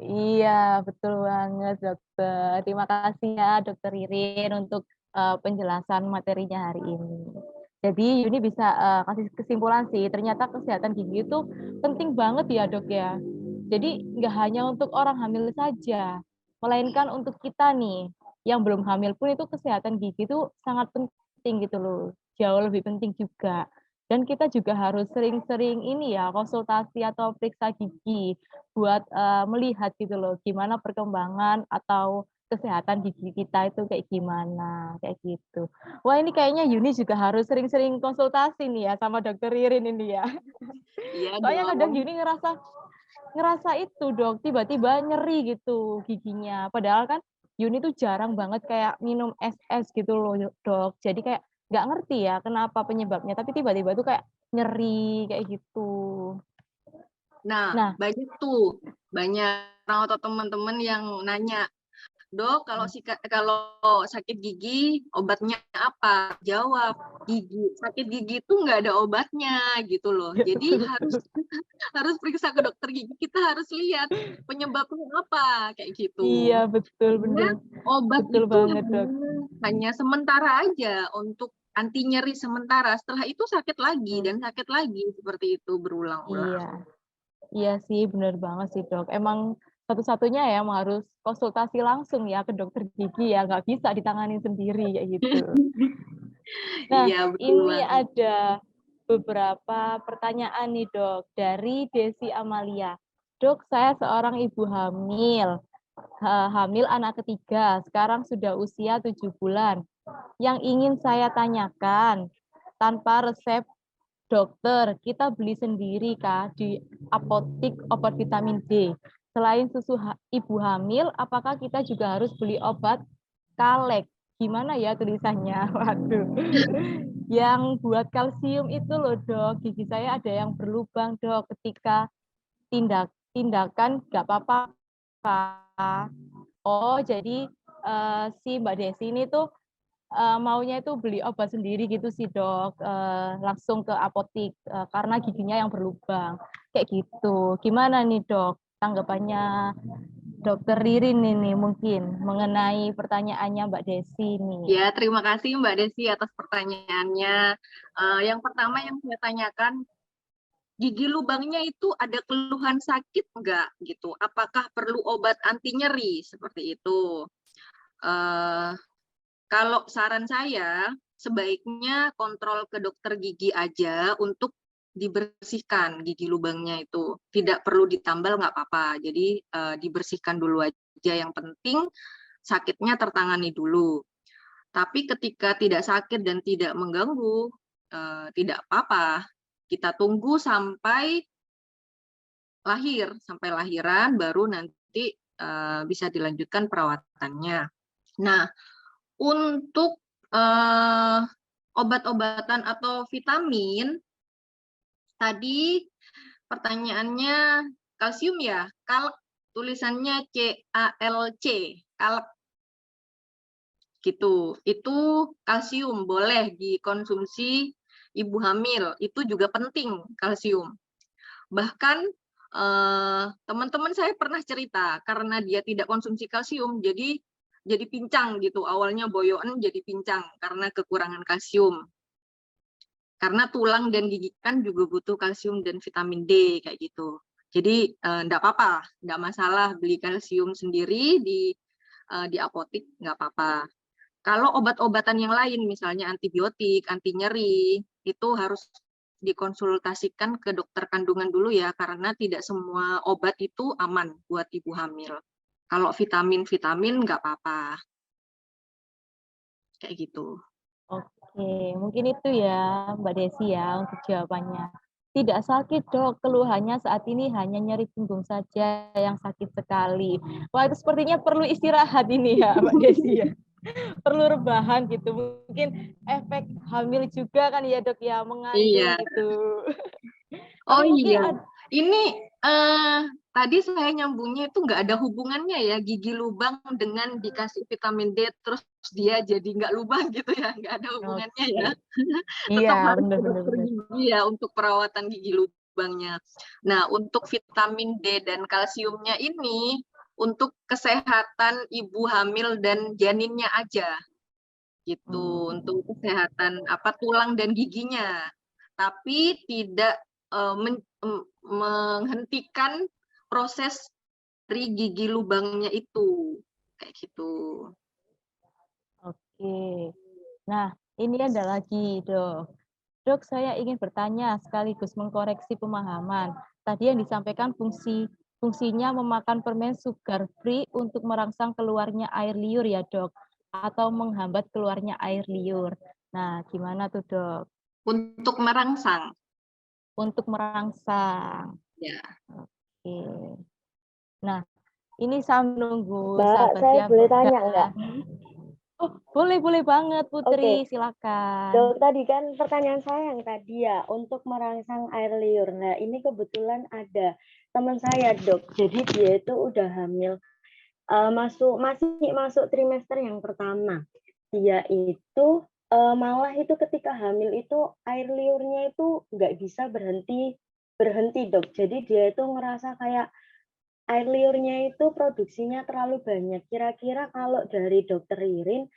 Speaker 1: Iya, betul banget, dokter. Terima kasih ya, dokter Ririn, untuk penjelasan materinya hari ini. Jadi Yuni bisa kasih kesimpulan sih, ternyata kesehatan gigi itu penting banget ya, dok ya. Jadi nggak hanya untuk orang hamil saja, melainkan untuk kita nih, yang belum hamil pun itu kesehatan gigi itu sangat penting gitu loh. Jauh lebih penting juga. Dan kita juga harus sering-sering ini ya, konsultasi atau periksa gigi buat melihat gitu loh, gimana perkembangan atau kesehatan gigi kita itu kayak gimana, kayak gitu. Wah, ini kayaknya Yuni juga harus sering-sering konsultasi nih ya sama dokter Ririn ini ya.
Speaker 2: Iya
Speaker 1: Soalnya kadang
Speaker 2: dong.
Speaker 1: Yuni ngerasa itu dok, tiba-tiba nyeri gitu giginya. Padahal kan Yuni tuh jarang banget kayak minum es gitu loh dok. Jadi kayak nggak ngerti ya kenapa penyebabnya, tapi tiba-tiba tuh kayak nyeri kayak gitu.
Speaker 2: Nah, banyak orang atau teman-teman yang nanya, dok, kalau sakit gigi obatnya apa? Jawab, sakit gigi itu nggak ada obatnya gitu loh. Jadi harus periksa ke dokter gigi, kita harus lihat penyebabnya apa kayak gitu.
Speaker 1: Iya, betul, benar.
Speaker 2: Obat
Speaker 1: betul
Speaker 2: itu
Speaker 1: banget, dok.
Speaker 2: hanya sementara aja untuk anti nyeri sementara. Setelah itu sakit lagi dan sakit lagi, seperti itu berulang-ulang.
Speaker 1: Iya sih, benar banget sih dok. Emang satu-satunya ya harus konsultasi langsung ya ke dokter gigi ya, nggak bisa ditangani sendiri kayak gitu. Nah,
Speaker 2: Iya, betul
Speaker 1: ini
Speaker 2: banget.
Speaker 1: ada beberapa pertanyaan nih dok dari Desi Amalia. Dok, saya seorang ibu hamil, hamil anak ketiga, sekarang sudah usia 7 bulan. Yang ingin saya tanyakan, tanpa resep dokter, kita beli sendiri kah di apotik obat vitamin D? Selain susu ibu hamil, apakah kita juga harus beli obat kalek. Gimana ya tulisannya? Waduh. Yang buat kalsium itu loh dok, gigi saya ada yang berlubang dok ketika tindakan nggak apa-apa. Oh jadi si Mbak Desi ini tuh maunya itu beli obat sendiri gitu sih dok, langsung ke apotik karena giginya yang berlubang kayak gitu. Gimana nih dok tanggapannya Dokter Ririn ini mungkin mengenai pertanyaannya Mbak Desi nih?
Speaker 2: Ya, terima kasih Mbak Desi atas pertanyaannya. Yang pertama yang saya tanyakan, gigi lubangnya itu ada keluhan sakit enggak gitu? Apakah perlu obat anti nyeri seperti itu? Kalau saran saya, sebaiknya kontrol ke dokter gigi aja untuk dibersihkan gigi lubangnya itu. Tidak perlu ditambal, nggak apa-apa. Jadi dibersihkan dulu aja. Yang penting sakitnya tertangani dulu. Tapi ketika tidak sakit dan tidak mengganggu, tidak apa-apa. Kita tunggu sampai lahir, sampai lahiran baru nanti bisa dilanjutkan perawatannya. Nah, untuk obat-obatan atau vitamin, tadi pertanyaannya kalsium ya, kalk, tulisannya CALC, kalk gitu. Itu kalsium boleh dikonsumsi ibu hamil, itu juga penting kalsium. Bahkan teman-teman saya pernah cerita karena dia tidak konsumsi kalsium, jadi pincang gitu. Awalnya boyoan jadi pincang karena kekurangan kalsium. Karena tulang dan gigi kan juga butuh kalsium dan vitamin D kayak gitu. Jadi enggak apa-apa, enggak masalah beli kalsium sendiri di apotik, enggak apa-apa. Kalau obat-obatan yang lain misalnya antibiotik, anti nyeri, itu harus dikonsultasikan ke dokter kandungan dulu ya, karena tidak semua obat itu aman buat ibu hamil. Kalau vitamin nggak apa-apa. Kayak gitu.
Speaker 1: Oke, mungkin itu ya Mbak Desi ya untuk jawabannya. Tidak sakit dok, keluhannya saat ini hanya nyeri punggung saja yang sakit sekali. Wah itu sepertinya perlu istirahat ini ya Mbak Desi ya. Perlu rebahan gitu. Mungkin efek hamil juga kan ya dok ya, mengandung
Speaker 2: Iya.
Speaker 1: gitu.
Speaker 2: Oh
Speaker 1: Tapi mungkin
Speaker 2: iya, ini tadi saya nyambungnya itu nggak ada hubungannya ya, gigi lubang dengan dikasih vitamin D terus dia jadi nggak lubang gitu ya, nggak ada hubungannya ya.
Speaker 1: Iya,
Speaker 2: Tetap harus ke
Speaker 1: benar-benar.
Speaker 2: dokter gigi ya untuk perawatan gigi lubangnya. Nah, untuk vitamin D dan kalsiumnya ini untuk kesehatan ibu hamil dan janinnya aja gitu, untuk kesehatan apa tulang dan giginya. Tapi tidak menghentikan proses dari gigi lubangnya itu kayak gitu.
Speaker 1: Oke. Nah, ini ada lagi, Dok. Dok, saya ingin bertanya sekaligus mengkoreksi pemahaman. Tadi yang disampaikan fungsinya memakan permen sugar free untuk merangsang keluarnya air liur ya, Dok, atau menghambat keluarnya air liur. Nah, gimana tuh, Dok?
Speaker 2: Untuk merangsang.
Speaker 1: Untuk merangsang.
Speaker 2: Ya.
Speaker 1: Oke. Nah, ini sambil nunggu
Speaker 3: Mbak,
Speaker 1: sahabat
Speaker 3: saya boleh
Speaker 1: siaga.
Speaker 3: tanya enggak?
Speaker 1: Oh, boleh banget Putri, silakan.
Speaker 3: Dok, tadi kan pertanyaan saya yang tadi ya, untuk merangsang air liur. Nah, ini kebetulan ada teman saya, Dok. Jadi dia itu udah hamil, masih masuk trimester yang pertama. Dia itu malah itu ketika hamil itu air liurnya itu nggak bisa berhenti, Dok. Jadi dia itu ngerasa kayak air liurnya itu produksinya terlalu banyak. Kira-kira kalau dari Dokter Ririn,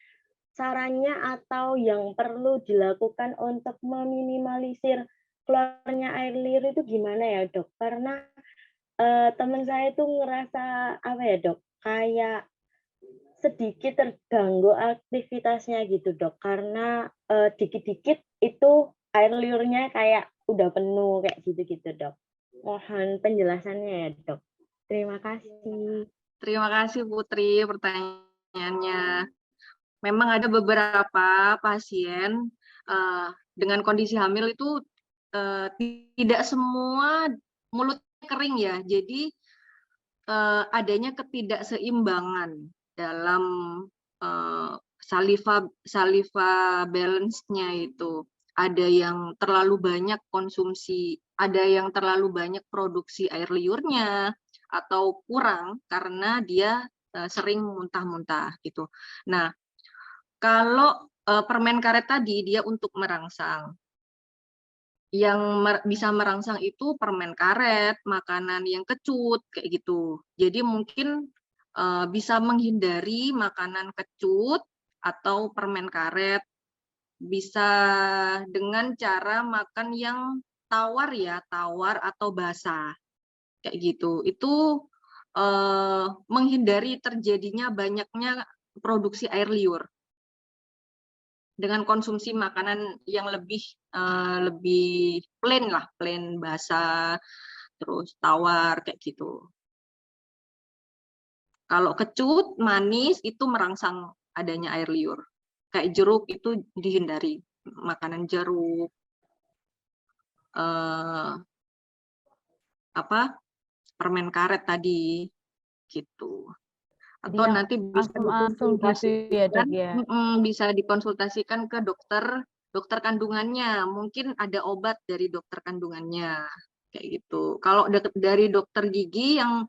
Speaker 3: sarannya atau yang perlu dilakukan untuk meminimalisir keluarnya air liur itu gimana ya dok? Karena teman saya itu ngerasa apa ya dok, kayak sedikit terganggu aktivitasnya gitu dok, karena dikit-dikit itu air liurnya kayak udah penuh kayak gitu-gitu dok. Mohon penjelasannya ya dok. Terima kasih.
Speaker 2: Terima kasih Putri pertanyaannya. Memang ada beberapa pasien dengan kondisi hamil itu tidak semua mulutnya kering ya. Jadi adanya ketidakseimbangan dalam saliva balance-nya itu. Ada yang terlalu banyak konsumsi, ada yang terlalu banyak produksi air liurnya, atau kurang karena dia sering muntah-muntah gitu. Nah, kalau permen karet tadi dia untuk merangsang. Yang bisa merangsang itu permen karet, makanan yang kecut, kayak gitu. Jadi mungkin bisa menghindari makanan kecut atau permen karet, bisa dengan cara makan yang tawar ya, tawar atau basah, kayak gitu. Itu menghindari terjadinya banyaknya produksi air liur dengan konsumsi makanan yang lebih plain lah, plain basah, terus tawar kayak gitu. Kalau kecut, manis itu merangsang adanya air liur. Kayak jeruk itu dihindari, makanan jeruk, permen karet tadi gitu.
Speaker 1: Jadi
Speaker 2: Atau
Speaker 1: yang
Speaker 2: nanti bisa
Speaker 1: asam-asam gitu ya, Dok ya.
Speaker 2: bisa dikonsultasikan ke dokter kandungannya. Mungkin ada obat dari dokter kandungannya kayak gitu. Kalau dari dokter gigi yang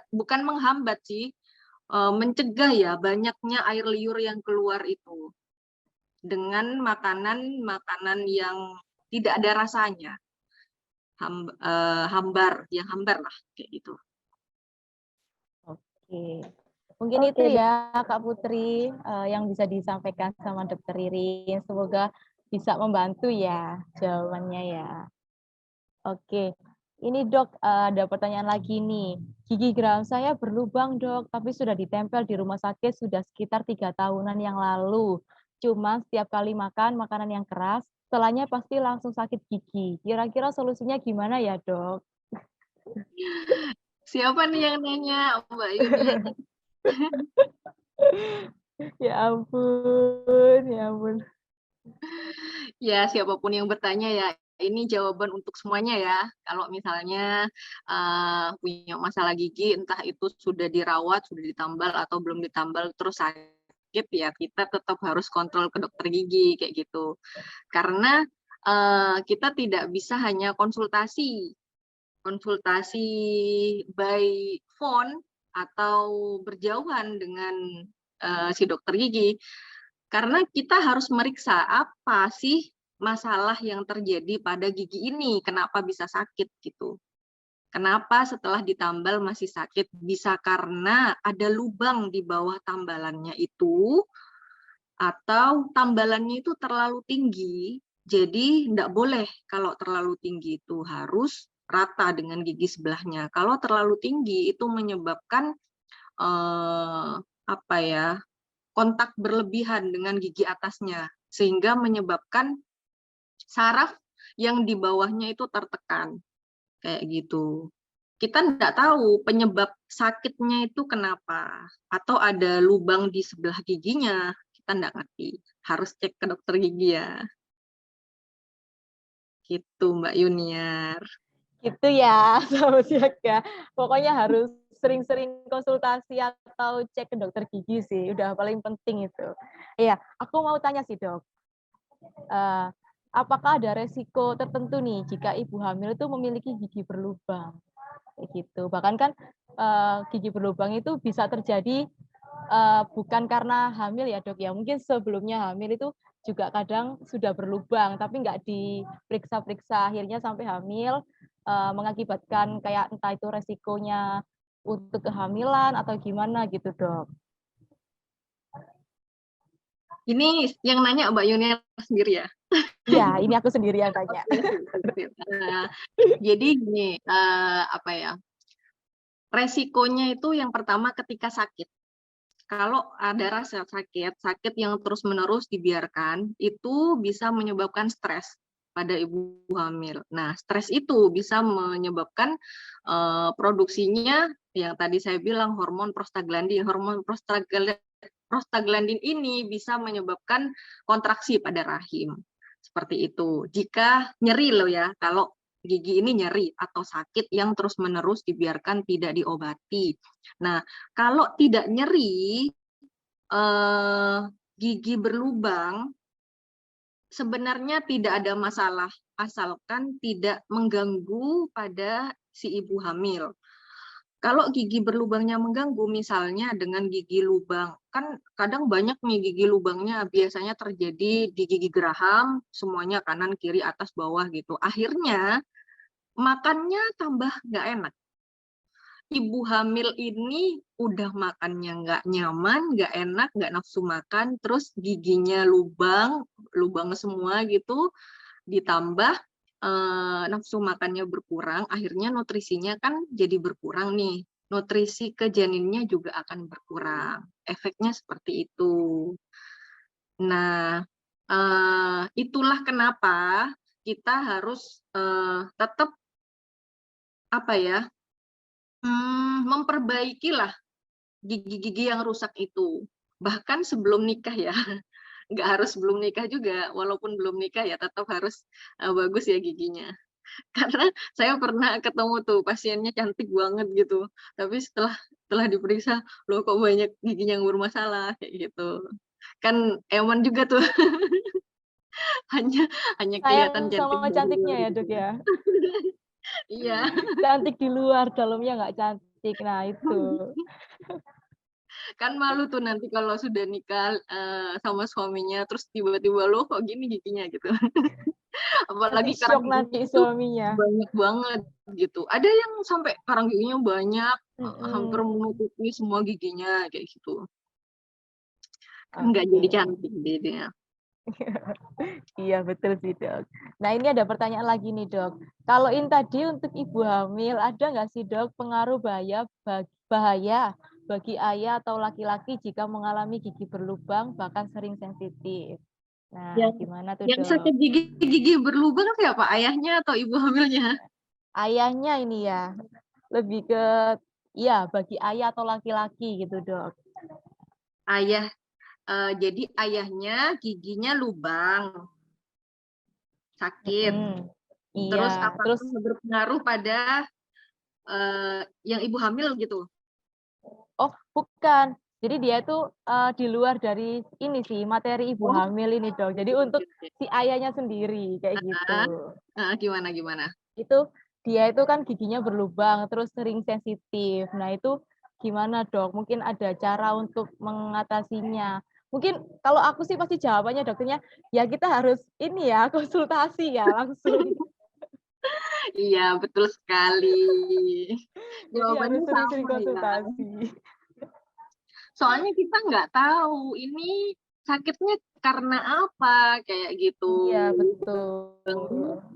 Speaker 2: bukan menghambat sih, mencegah ya banyaknya air liur yang keluar itu dengan makanan yang tidak ada rasanya, hambar lah kayak gitu.
Speaker 1: Oke, mungkin itu ya Kak Putri yang bisa disampaikan sama Dokter Ririn. Semoga bisa membantu ya jawabannya ya. Oke, ini Dok ada pertanyaan lagi nih. Gigi geram saya berlubang Dok, tapi sudah ditempel di rumah sakit sudah sekitar 3 tahunan yang lalu. Cuma setiap kali makan makanan yang keras, setelahnya pasti langsung sakit gigi. Kira-kira solusinya gimana ya Dok?
Speaker 2: Siapa nih yang nanya, Mbak Yuni?
Speaker 1: Ya ampun, ya ampun.
Speaker 2: Ya, siapapun yang bertanya ya, ini jawaban untuk semuanya ya. Kalau misalnya punya masalah gigi, entah itu sudah dirawat, sudah ditambal, atau belum ditambal, terus sakit, ya kita tetap harus kontrol ke dokter gigi, kayak gitu. Karena kita tidak bisa hanya konsultasi by phone atau berjauhan dengan si dokter gigi, karena kita harus meriksa apa sih masalah yang terjadi pada gigi ini, kenapa bisa sakit gitu. Kenapa setelah ditambal masih sakit? Bisa karena ada lubang di bawah tambalannya itu, atau tambalannya itu terlalu tinggi, jadi tidak boleh kalau terlalu tinggi itu harus rata dengan gigi sebelahnya. Kalau terlalu tinggi itu menyebabkan kontak berlebihan dengan gigi atasnya, sehingga menyebabkan saraf yang di bawahnya itu tertekan, kayak gitu. Kita tidak tahu penyebab sakitnya itu kenapa, atau ada lubang di sebelah giginya, kita tidak ngerti. Harus cek ke dokter gigi ya. Gitu Mbak Yuniar.
Speaker 1: Gitu ya, sahabat siaga. Pokoknya harus sering-sering konsultasi atau cek ke dokter gigi sih, udah paling penting itu. Iya, aku mau tanya sih Dok, apakah ada resiko tertentu nih jika ibu hamil itu memiliki gigi berlubang? Gitu. Bahkan kan gigi berlubang itu bisa terjadi bukan karena hamil ya Dok ya, mungkin sebelumnya hamil itu juga kadang sudah berlubang, tapi nggak diperiksa-periksa, akhirnya sampai hamil, mengakibatkan kayak entah itu resikonya untuk kehamilan atau gimana gitu Dok.
Speaker 2: Ini yang nanya Mbak Yuniar sendiri ya?
Speaker 1: Ya, ini aku sendiri yang tanya.
Speaker 2: Jadi gini, resikonya itu yang pertama ketika sakit. Kalau ada rasa sakit yang terus-menerus dibiarkan, itu bisa menyebabkan stres pada ibu hamil. Nah, stres itu bisa menyebabkan produksinya yang tadi saya bilang hormon prostaglandin. Hormon prostaglandin ini bisa menyebabkan kontraksi pada rahim. Seperti itu. Jika nyeri loh ya, kalau gigi ini nyeri atau sakit yang terus-menerus dibiarkan tidak diobati. Nah, kalau tidak nyeri, gigi berlubang sebenarnya tidak ada masalah, asalkan tidak mengganggu pada si ibu hamil. Kalau gigi berlubangnya mengganggu, misalnya dengan gigi lubang, kan kadang banyak nih gigi lubangnya, biasanya terjadi di gigi geraham, semuanya kanan, kiri, atas, bawah gitu. Akhirnya makannya tambah nggak enak. Ibu hamil ini udah makannya nggak nyaman, nggak enak, nggak nafsu makan, terus giginya lubang semua gitu, ditambah nafsu makannya berkurang, akhirnya nutrisinya kan jadi berkurang nih. Nutrisi ke janinnya juga akan berkurang. Efeknya seperti itu. Nah, itulah kenapa kita harus tetap apa ya, memperbaikilah gigi-gigi yang rusak itu. Bahkan sebelum nikah ya, nggak harus sebelum nikah juga, walaupun belum nikah ya tetap harus bagus ya giginya. Karena saya pernah ketemu tuh pasiennya cantik banget gitu, tapi setelah diperiksa, loh kok banyak giginya yang bermasalah kayak gitu. Kan eman juga tuh, hanya kelihatan
Speaker 1: Sayang
Speaker 2: cantik
Speaker 1: sama
Speaker 2: dari
Speaker 1: cantiknya
Speaker 2: luar
Speaker 1: ya, Dok
Speaker 2: gitu.
Speaker 1: ya.
Speaker 2: Iya.
Speaker 1: Cantik di luar, dalamnya nggak cantik. Nah, itu.
Speaker 2: Kan malu tuh nanti kalau sudah nikah sama suaminya, terus tiba-tiba loh kok gini giginya gitu.
Speaker 1: Nanti
Speaker 2: Apalagi karang
Speaker 1: shock nanti
Speaker 2: giginya itu
Speaker 1: suaminya.
Speaker 2: banyak banget gitu. Ada yang sampai karang giginya banyak, hampir
Speaker 1: Mm-mm.
Speaker 2: menutupi semua giginya kayak gitu. Kan nggak jadi
Speaker 1: Oke.
Speaker 2: cantik jadinya.
Speaker 1: Iya, betul sih, Dok. Nah, ini ada pertanyaan lagi nih, Dok. Kalau ini tadi untuk ibu hamil, ada nggak sih, Dok, pengaruh bahaya bagi ayah atau laki-laki jika mengalami gigi berlubang, bahkan sering sensitif? Nah,
Speaker 2: Yang
Speaker 1: gimana tuh,
Speaker 2: yang
Speaker 1: Dok?
Speaker 2: sakit gigi berlubang siapa? Ayahnya atau ibu hamilnya?
Speaker 1: Ayahnya ini ya, lebih ke, ya, bagi ayah atau laki-laki gitu, Dok.
Speaker 2: Ayah, jadi ayahnya giginya lubang, sakit.
Speaker 1: Mm-mm. Iya,
Speaker 2: Terus apakah
Speaker 1: terus,
Speaker 2: berpengaruh pada yang ibu hamil gitu?
Speaker 1: oh, bukan. Jadi dia itu di luar dari ini sih, materi ibu
Speaker 2: Oh,
Speaker 1: hamil ini, Dok. Jadi untuk si ayahnya sendiri, kayak gitu.
Speaker 2: gimana?
Speaker 1: Itu dia itu kan giginya berlubang, terus sering sensitif. Nah, itu gimana, Dok? Mungkin ada cara untuk mengatasinya. Mungkin kalau aku sih pasti jawabannya dokternya, ya kita harus ini ya, konsultasi ya langsung.
Speaker 2: Iya, betul sekali.
Speaker 1: Jadi harus
Speaker 2: Jawabannya
Speaker 1: sering-sering
Speaker 2: sama ya.
Speaker 1: konsultasi.
Speaker 2: Soalnya kita nggak tahu ini sakitnya karena apa kayak gitu.
Speaker 1: Iya, betul.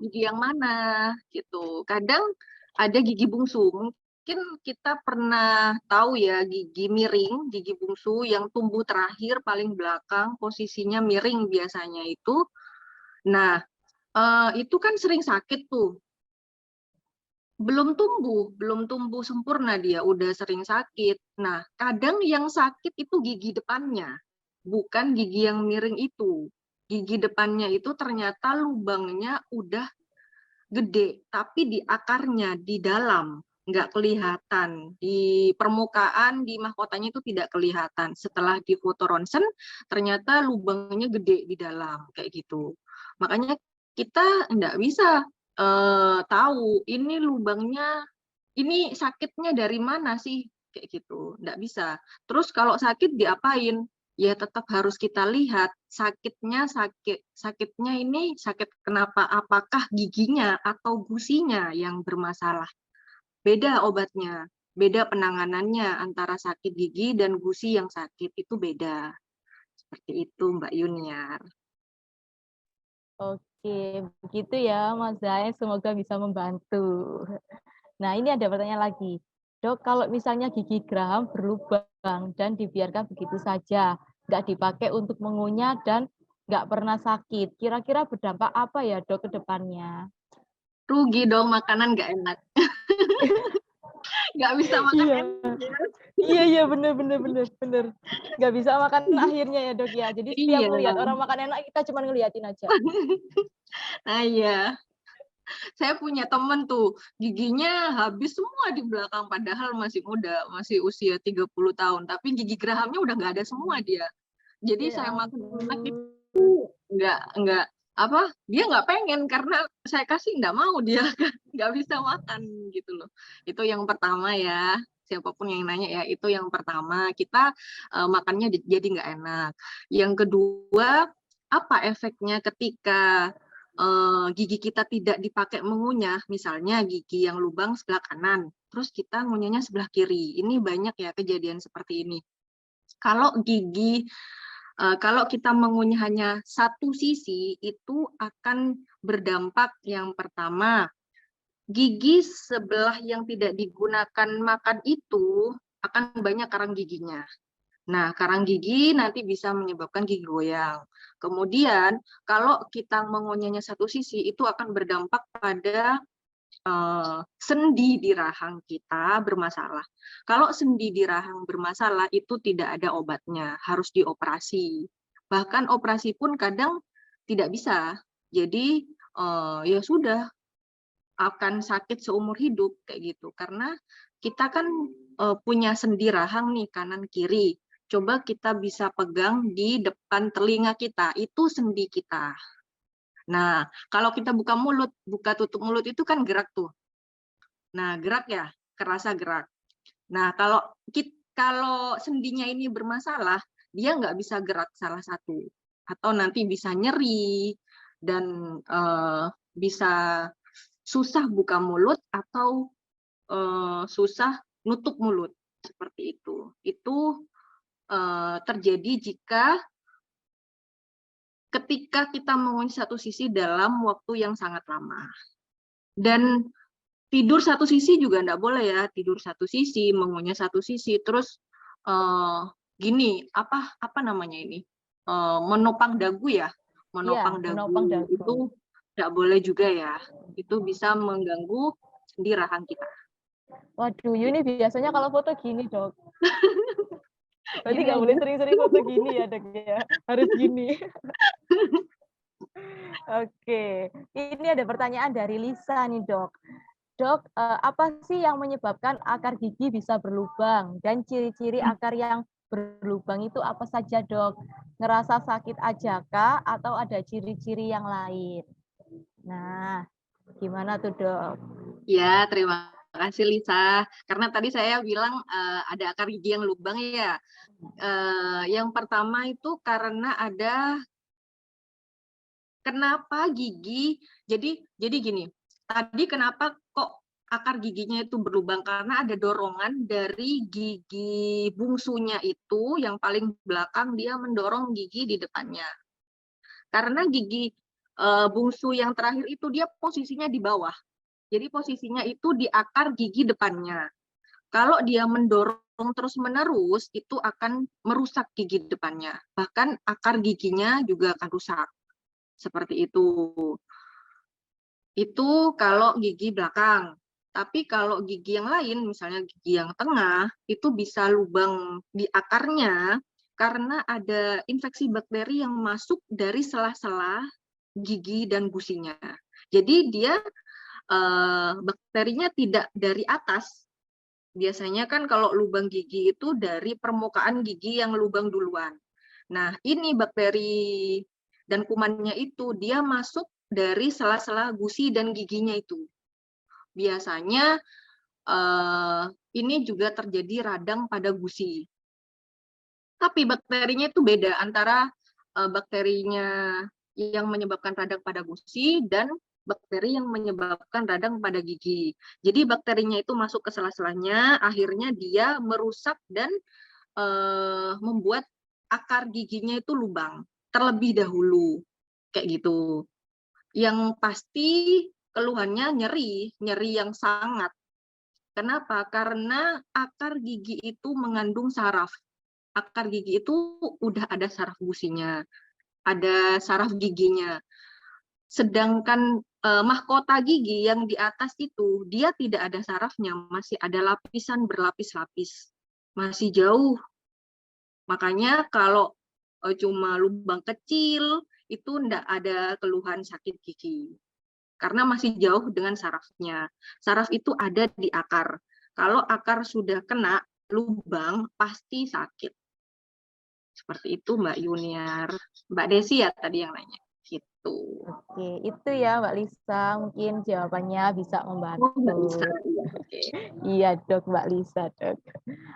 Speaker 2: Gigi yang mana gitu. Kadang ada gigi bungsu. Mungkin kita pernah tahu ya gigi miring, gigi bungsu yang tumbuh terakhir paling belakang, posisinya miring biasanya itu. Nah, itu kan sering sakit tuh. Belum tumbuh sempurna dia, udah sering sakit. Nah, kadang yang sakit itu gigi depannya, bukan gigi yang miring itu. Gigi depannya itu ternyata lubangnya udah gede, tapi di akarnya, di dalam, nggak kelihatan. Di permukaan, di mahkotanya itu tidak kelihatan. Setelah di foto ronsen, ternyata lubangnya gede di dalam, kayak gitu. Makanya kita nggak bisa tahu ini lubangnya, ini sakitnya dari mana sih, kayak gitu. Nggak bisa. Terus kalau sakit diapain? Ya tetap harus kita lihat sakitnya ini sakit kenapa, apakah giginya atau gusinya yang bermasalah. Beda obatnya, beda penanganannya antara sakit gigi dan gusi yang sakit itu beda. Seperti itu Mbak Yuniar.
Speaker 1: Oke, begitu ya Mas Zai, semoga bisa membantu. Nah, ini ada pertanyaan lagi. Dok, kalau misalnya gigi geraham berlubang dan dibiarkan begitu saja, nggak dipakai untuk mengunyah dan nggak pernah sakit, kira-kira berdampak apa ya, Dok, ke depannya?
Speaker 2: Rugi dong, makanan nggak enak. Nggak bisa makan
Speaker 1: Iya,
Speaker 2: enak ya.
Speaker 1: iya, bener. Nggak bisa makan akhirnya ya, Dok, ya. Jadi setiap
Speaker 2: Iya.
Speaker 1: ngelihat orang makan enak, kita cuma ngeliatin aja.
Speaker 2: Nah, iya. Saya punya temen tuh, giginya habis semua di belakang, padahal masih muda, masih usia 30 tahun, tapi gigi gerahamnya udah nggak ada semua dia. Jadi
Speaker 1: Ya
Speaker 2: saya makan enak itu
Speaker 1: ampun.
Speaker 2: nggak apa, dia nggak pengen karena saya kasih nggak mau dia nggak bisa makan gitu loh. Itu yang pertama ya, siapapun yang nanya ya, itu yang pertama, kita makannya jadi nggak enak. Yang kedua, apa efeknya ketika gigi kita tidak dipakai mengunyah, misalnya gigi yang lubang sebelah kanan, terus kita ngunyahnya sebelah kiri. Ini banyak ya kejadian seperti ini. Kalau kita mengunyah hanya satu sisi, itu akan berdampak yang pertama, gigi sebelah yang tidak digunakan makan itu akan banyak karang giginya. Nah, karang gigi nanti bisa menyebabkan gigi goyang. Kemudian, kalau kita mengunyahnya satu sisi, itu akan berdampak pada sendi di rahang kita bermasalah. Kalau sendi di rahang bermasalah itu tidak ada obatnya, harus dioperasi. Bahkan operasi pun kadang tidak bisa. Jadi ya sudah, akan sakit seumur hidup kayak gitu. Karena kita kan punya sendi rahang nih kanan kiri. Coba kita bisa pegang di depan telinga kita, itu sendi kita. Nah, kalau kita buka tutup mulut itu kan gerak tuh. Nah, gerak ya, kerasa gerak. Nah, kalau sendinya ini bermasalah, dia nggak bisa gerak salah satu. Atau nanti bisa nyeri, dan bisa susah buka mulut, atau susah nutup mulut. Seperti itu. Itu terjadi jika ketika kita mengunyah satu sisi dalam waktu yang sangat lama. Dan tidur satu sisi juga enggak boleh ya, tidur satu sisi, mengunyah satu sisi, terus gini, apa namanya ini? Menopang dagu ya,
Speaker 1: Iya,
Speaker 2: menopang
Speaker 1: menopang
Speaker 2: dagu
Speaker 1: dagu.
Speaker 2: itu enggak boleh juga ya. Itu bisa mengganggu sendi rahang kita.
Speaker 1: Waduh, Yuni biasanya kalau foto gini, Dok. Berarti
Speaker 2: Gini
Speaker 1: nggak boleh
Speaker 2: aja.
Speaker 1: sering-sering foto gini ya, Dok ya. Harus gini. Oke, ini ada pertanyaan dari Lisa nih, Dok. Dok, apa sih yang menyebabkan akar gigi bisa berlubang? Dan ciri-ciri akar yang berlubang itu apa saja, Dok? Ngerasa sakit aja kah? Atau ada ciri-ciri yang lain? Nah, gimana tuh, Dok?
Speaker 2: Ya, terima kasih Lisa. Karena tadi saya bilang ada akar gigi yang lubang ya. Yang pertama itu karena kenapa gigi, jadi gini, tadi kenapa kok akar giginya itu berlubang, karena ada dorongan dari gigi bungsunya itu yang paling belakang, dia mendorong gigi di depannya. Karena gigi bungsu yang terakhir itu dia posisinya di bawah, jadi posisinya itu di akar gigi depannya. Kalau dia mendorong terus-menerus, itu akan merusak gigi depannya, bahkan akar giginya juga akan rusak. Seperti itu. Itu kalau gigi belakang. Tapi kalau gigi yang lain, misalnya gigi yang tengah, itu bisa lubang di akarnya karena ada infeksi bakteri yang masuk dari sela-sela gigi dan gusinya. Jadi dia bakterinya tidak dari atas. Biasanya kan kalau lubang gigi itu dari permukaan gigi yang lubang duluan. Nah, ini bakteri dan kumannya itu dia masuk dari sela-sela gusi dan giginya itu. Biasanya ini juga terjadi radang pada gusi. Tapi bakterinya itu beda antara bakterinya yang menyebabkan radang pada gusi dan bakteri yang menyebabkan radang pada gigi. Jadi bakterinya itu masuk ke sela-selanya, akhirnya dia merusak dan membuat akar giginya itu lubang terlebih dahulu, kayak gitu. Yang pasti keluhannya nyeri yang sangat. Kenapa? Karena akar gigi itu mengandung saraf. Akar gigi itu udah ada saraf gusinya, ada saraf giginya. Sedangkan mahkota gigi yang di atas itu, dia tidak ada sarafnya, masih ada lapisan berlapis-lapis. Masih jauh. Makanya kalau cuma lubang kecil, itu enggak ada keluhan sakit gigi. karena masih jauh dengan sarafnya. Saraf itu ada di akar. Kalau akar sudah kena lubang, pasti sakit. Seperti itu Mbak Yuniar. Mbak Desi ya tadi yang nanya. Gitu.
Speaker 1: Oke, itu ya Mbak Lisa, mungkin jawabannya bisa
Speaker 2: Oh,
Speaker 1: membantu.
Speaker 2: Mbak Lisa. Iya, oke.
Speaker 1: Iya dok, Mbak Lisa dok.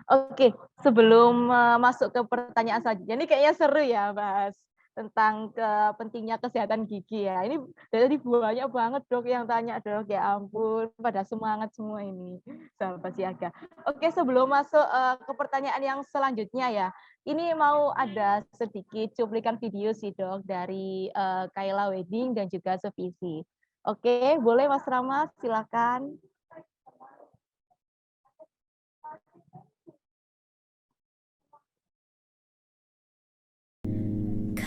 Speaker 1: Oke, sebelum masuk ke pertanyaan selanjutnya, ini kayaknya seru ya bahas tentang pentingnya kesehatan gigi ya. Ini dari banyak banget dok yang tanya dok, ya ampun, pada semangat semua ini, sahabat siaga. Oke, sebelum masuk ke pertanyaan yang selanjutnya ya, ini mau ada sedikit cuplikan video sih dok dari Kayla Wedding dan juga Sevisi. Oke, boleh Mas Rama, silakan.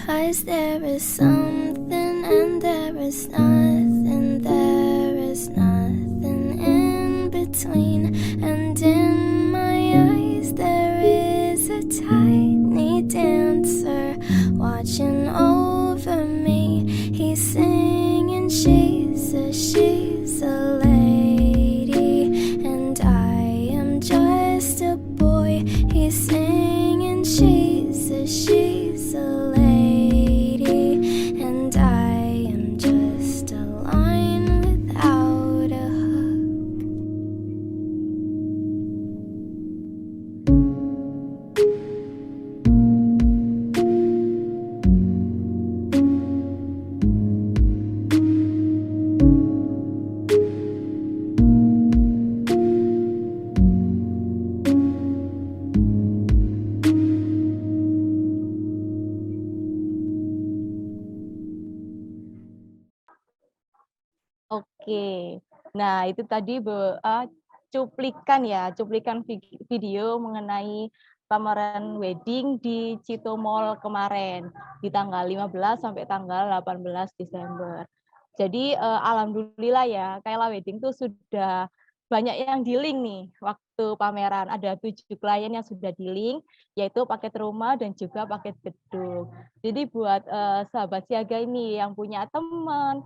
Speaker 4: Cause there is something and there is nothing in between. And in my eyes there is a tiny dancer watching over me. He's singing, she's a lady, and I am just a boy. He's singing, she's a lady, and I am just a line without a hook.
Speaker 1: Oke, nah itu tadi cuplikan video mengenai pameran wedding di Cito Mall kemarin di tanggal 15 sampai tanggal 18 Desember. Jadi alhamdulillah ya, Kayla Wedding tuh sudah banyak yang di-link nih waktu pameran. Ada 7 klien yang sudah di-link, yaitu paket rumah dan juga paket gedung. Jadi buat sahabat siaga ini yang punya teman,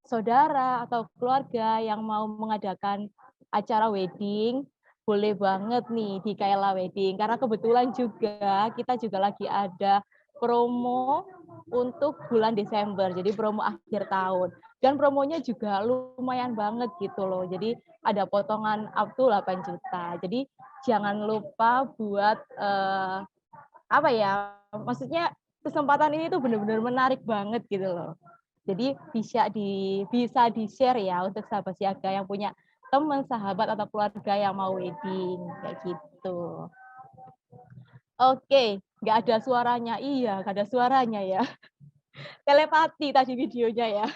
Speaker 1: saudara atau keluarga yang mau mengadakan acara wedding, boleh banget nih di Kayla Wedding. Karena kebetulan juga kita juga lagi ada promo untuk bulan Desember, jadi promo akhir tahun. Dan promonya juga lumayan banget gitu loh. Jadi ada potongan up to 8 juta. Jadi jangan lupa buat maksudnya kesempatan ini tuh benar-benar menarik banget gitu loh. Jadi bisa di-share ya untuk sahabat siaga yang punya teman, sahabat atau keluarga yang mau wedding kayak gitu. Oke, nggak ada suaranya. Iya, nggak ada suaranya ya. Telepati tadi videonya ya.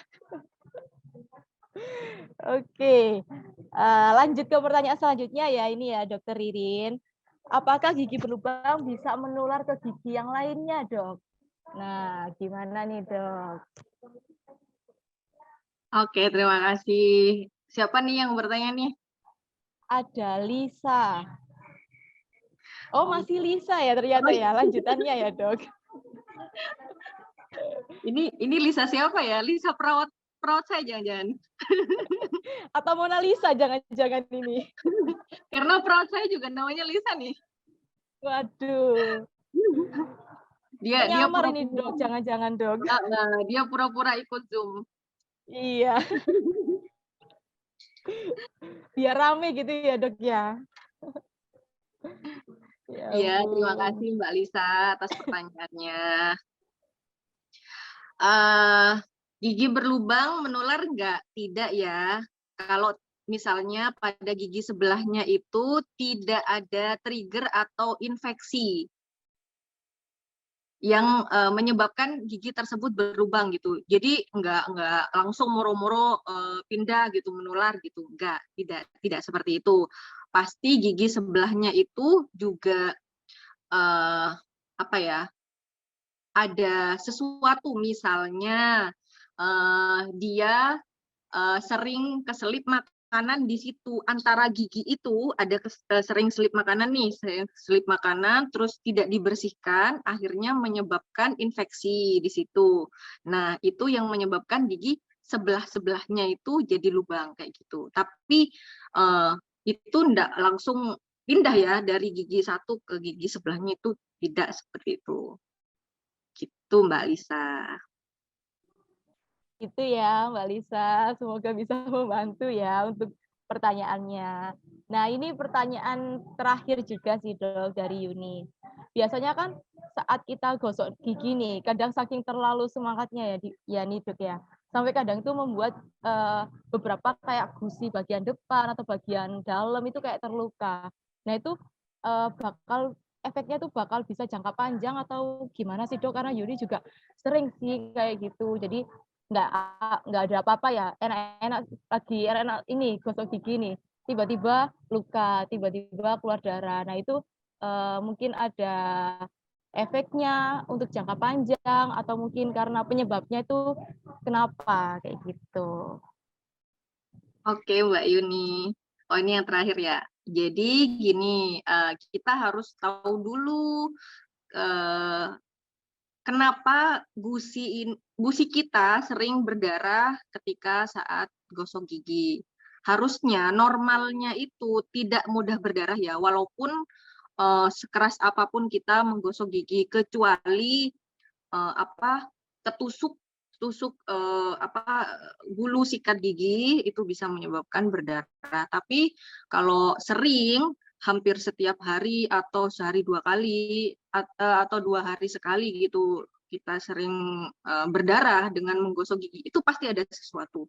Speaker 1: Oke, lanjut ke pertanyaan selanjutnya ya. Ini ya, Dokter Ririn. Apakah gigi berlubang bisa menular ke gigi yang lainnya, Dok? Nah, gimana nih, Dok?
Speaker 2: Oke, terima kasih. Siapa nih yang bertanya nih?
Speaker 1: Ada Lisa. Oh, masih Lisa ya ternyata ya. Lanjutannya ya, Dok.
Speaker 2: Ini Lisa siapa ya? Lisa perawat saya jangan-jangan.
Speaker 1: Atau Mona Lisa jangan-jangan ini.
Speaker 2: Karena perawat saya juga namanya Lisa nih.
Speaker 1: Waduh.
Speaker 2: Dia
Speaker 1: Nyamar ini, Dok. Jangan-jangan, Dok.
Speaker 2: Dia pura-pura ikut Zoom.
Speaker 1: Iya. Biar rame gitu ya, Dok ya.
Speaker 2: Iya, terima kasih Mbak Lisa atas pertanyaannya. Gigi berlubang menular enggak? Tidak ya. Kalau misalnya pada gigi sebelahnya itu tidak ada trigger atau infeksi yang menyebabkan gigi tersebut berlubang gitu. Jadi enggak langsung moro-moro pindah gitu, menular gitu. Enggak, tidak seperti itu. Pasti gigi sebelahnya itu juga ada sesuatu, misalnya dia sering keselip makanan di situ, antara gigi itu ada sering selip makanan nih, selip makanan terus tidak dibersihkan, akhirnya menyebabkan infeksi di situ. Nah, itu yang menyebabkan gigi sebelah-sebelahnya itu jadi lubang kayak gitu. Tapi itu enggak langsung pindah ya dari gigi satu ke gigi sebelahnya, itu tidak seperti itu. Gitu Mbak Lisa.
Speaker 1: Itu ya Mbak Lisa, semoga bisa membantu ya untuk pertanyaannya. Nah, ini pertanyaan terakhir juga sih Dok dari Yuni. Biasanya kan saat kita gosok gigi nih, kadang saking terlalu semangatnya ya nih Dok ya, sampai kadang itu membuat beberapa kayak gusi bagian depan atau bagian dalam itu kayak terluka. Nah, itu efeknya tuh bakal bisa jangka panjang atau gimana sih Dok? Karena Yuni juga sering sih kayak gitu. Jadi nggak ada apa-apa ya, enak-enak lagi enak ini gosok gigi nih, tiba-tiba luka, tiba-tiba keluar darah. Nah itu mungkin ada efeknya untuk jangka panjang atau mungkin karena penyebabnya itu kenapa kayak gitu.
Speaker 2: Oke Mbak Yuni. Oh ini yang terakhir ya. Jadi gini, kita harus tahu dulu kenapa gusi kita sering berdarah ketika saat gosok gigi. Harusnya normalnya itu tidak mudah berdarah ya, walaupun sekeras apapun kita menggosok gigi, kecuali ketusuk bulu sikat gigi itu bisa menyebabkan berdarah. Tapi kalau sering, hampir setiap hari atau sehari 2 kali atau 2 hari sekali gitu kita sering berdarah dengan menggosok gigi, itu pasti ada sesuatu.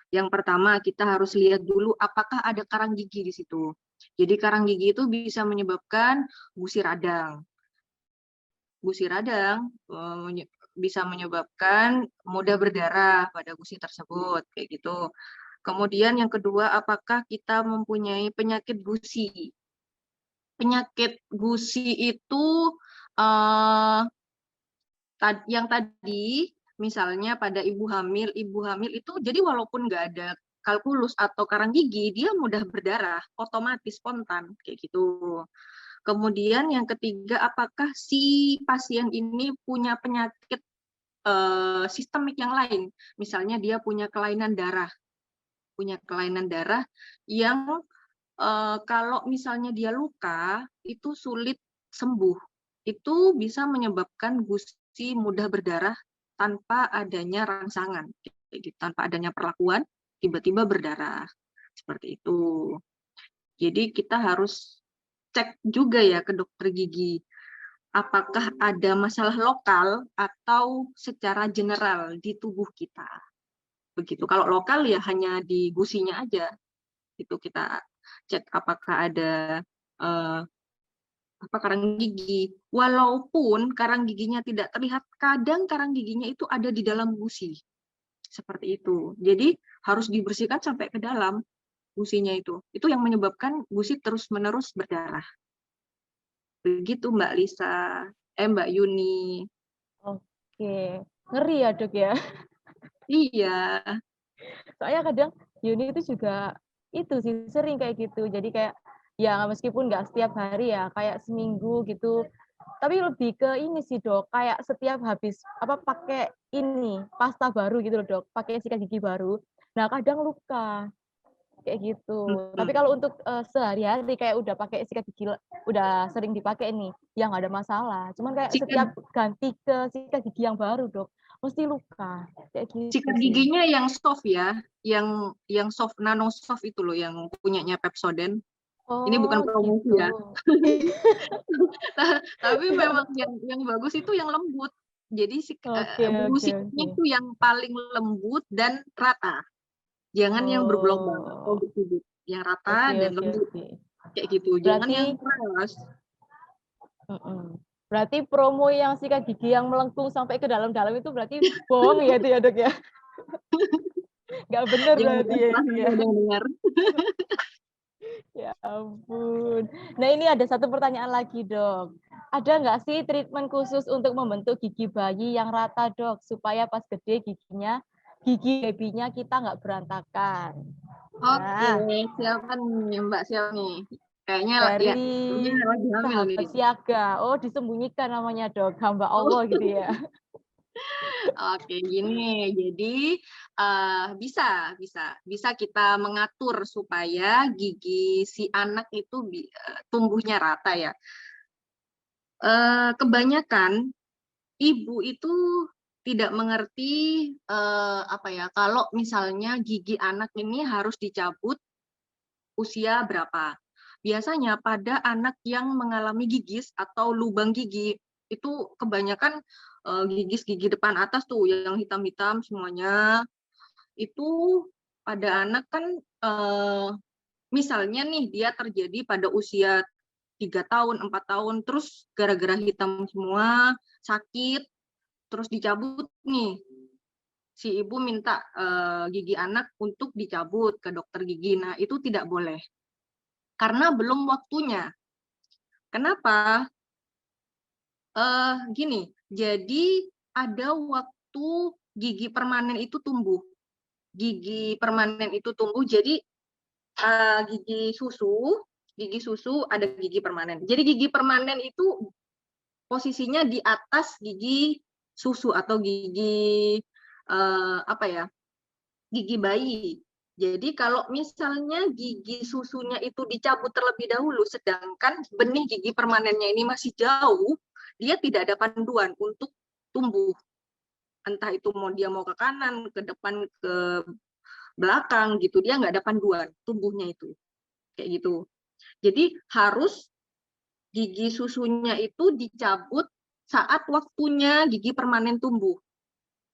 Speaker 2: Yang pertama kita harus lihat dulu apakah ada karang gigi di situ. Jadi karang gigi itu bisa menyebabkan gusi radang. Gusi radang bisa menyebabkan mudah berdarah pada gusi tersebut kayak gitu. Kemudian yang kedua, apakah kita mempunyai penyakit gusi? Penyakit gusi itu yang tadi misalnya pada ibu hamil itu jadi walaupun nggak ada kalkulus atau karang gigi, dia mudah berdarah, otomatis spontan kayak gitu. Kemudian yang ketiga, apakah si pasien ini punya penyakit sistemik yang lain, misalnya dia punya kelainan darah yang kalau misalnya dia luka itu sulit sembuh, itu bisa menyebabkan gusi mudah berdarah tanpa adanya rangsangan, tanpa adanya perlakuan tiba-tiba berdarah seperti itu. Jadi kita harus cek juga ya ke dokter gigi, apakah ada masalah lokal atau secara general di tubuh kita. Begitu. Kalau lokal ya hanya di gusinya aja. Itu kita cek apakah ada karang gigi. Walaupun karang giginya tidak terlihat, kadang karang giginya itu ada di dalam gusi. Seperti itu. Jadi harus dibersihkan sampai ke dalam gusinya itu. Itu yang menyebabkan gusi terus-menerus berdarah. Begitu Mbak Lisa. Mbak Yuni.
Speaker 1: Oke, ngeri ya Dok ya.
Speaker 2: Iya.
Speaker 1: Soalnya kadang Yuni itu juga itu sih sering kayak gitu. Jadi kayak ya meskipun nggak setiap hari ya, kayak seminggu gitu. Tapi lebih ke ini sih Dok, kayak setiap habis pakai ini pasta baru gitu loh Dok, pakai sikat gigi baru. Nah kadang luka kayak gitu. Tapi kalau untuk sehari-hari kayak udah pakai sikat gigi, udah sering dipakai nih, ya nggak ada masalah. Cuman kayak setiap ganti ke sikat gigi yang baru Dok, mesti luka kayak gitu.
Speaker 2: Sikat giginya yang soft ya, yang soft, nano soft itu loh yang punyanya Pepsodent. Ini bukan promosi gitu ya. Tapi memang yang bagus itu yang lembut. Jadi bulu sikatnya itu yang paling lembut dan rata. Jangan yang bergelombang atau bersudut. Yang rata dan lembut. Kayak gitu. Jangan yang keras.
Speaker 1: Berarti promo yang sikat gigi yang melengkung sampai ke dalam-dalam itu berarti bohong ya itu ya Dok ya? Nggak benar berarti ya.
Speaker 2: Dengar.
Speaker 1: Ya ampun. Nah ini ada satu pertanyaan lagi Dok. Ada nggak sih treatment khusus untuk membentuk gigi bayi yang rata Dok? Supaya pas gede gigi babynya kita nggak berantakan.
Speaker 2: Oke, siapa nih Mbak, siapa nih? Kayaknya
Speaker 1: dari
Speaker 2: lagi hamil nih.
Speaker 1: Siaga. Oh disembunyikan namanya Dok, hamba Allah gitu ya.
Speaker 2: Oke, gini. Jadi bisa kita mengatur supaya gigi si anak itu tumbuhnya rata ya. Kebanyakan ibu itu tidak mengerti apa ya, kalau misalnya gigi anak ini harus dicabut usia berapa. Biasanya pada anak yang mengalami gigis atau lubang gigi itu kebanyakan gigi depan atas tuh yang hitam-hitam semuanya itu pada anak kan misalnya nih dia terjadi pada usia 3 tahun, 4 tahun, terus gara-gara hitam semua, sakit, terus dicabut nih. Si ibu minta gigi anak untuk dicabut ke dokter gigi. Nah, itu tidak boleh. Karena belum waktunya. Kenapa? Gini, jadi ada waktu gigi permanen itu tumbuh. Gigi permanen itu tumbuh, jadi gigi susu ada gigi permanen. Jadi gigi permanen itu posisinya di atas gigi susu atau gigi apa ya? Gigi bayi. Jadi kalau misalnya gigi susunya itu dicabut terlebih dahulu, sedangkan benih gigi permanennya ini masih jauh, dia tidak ada panduan untuk tumbuh. Entah itu dia mau ke kanan, ke depan, ke belakang gitu, dia nggak ada panduan tumbuhnya itu. Kayak gitu. Jadi harus gigi susunya itu dicabut saat waktunya gigi permanen tumbuh.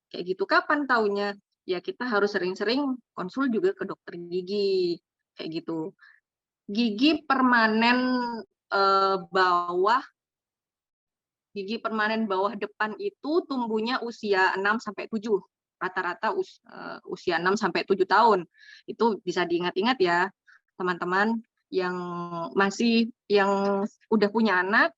Speaker 2: Kayak gitu. Kapan taunya? Ya kita harus sering-sering konsul juga ke dokter gigi. Kayak gitu. Gigi permanen gigi permanen bawah depan itu tumbuhnya usia 6-7. Rata-rata usia 6-7 tahun. Itu bisa diingat-ingat ya, teman-teman yang udah punya anak,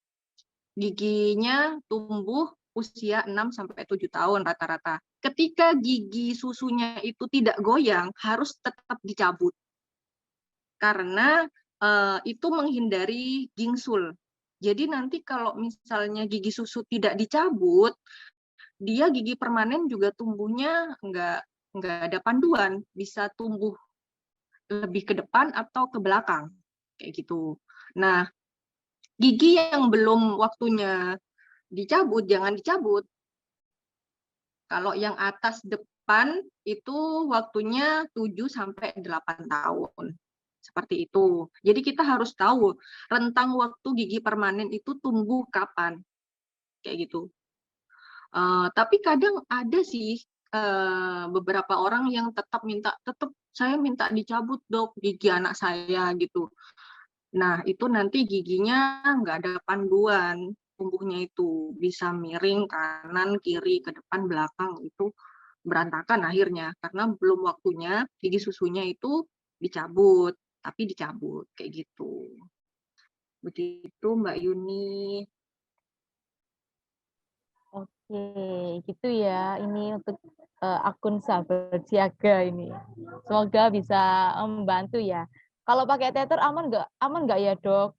Speaker 2: giginya tumbuh usia 6-7 tahun rata-rata. Ketika gigi susunya itu tidak goyang, harus tetap dicabut. Karena itu menghindari gingsul. Jadi nanti kalau misalnya gigi susu tidak dicabut, dia gigi permanen juga tumbuhnya nggak ada panduan, bisa tumbuh lebih ke depan atau ke belakang. Kayak gitu. Nah, gigi yang belum waktunya dicabut, jangan dicabut. Kalau yang atas depan itu waktunya 7-8 tahun. Seperti itu. Jadi kita harus tahu rentang waktu gigi permanen itu tumbuh kapan. Kayak gitu. Tapi kadang ada sih beberapa orang yang tetap saya minta dicabut dok gigi anak saya gitu. Nah, itu nanti giginya nggak ada panduan, tumbuhnya itu bisa miring kanan, kiri, ke depan, belakang, itu berantakan akhirnya. Karena belum waktunya gigi susunya itu dicabut, tapi dicabut, kayak gitu. Begitu Mbak Yuni.
Speaker 1: Oke, gitu ya. Ini untuk akun sahabat siaga ini. Semoga bisa membantu ya. Kalau pakai tether aman nggak ya dok?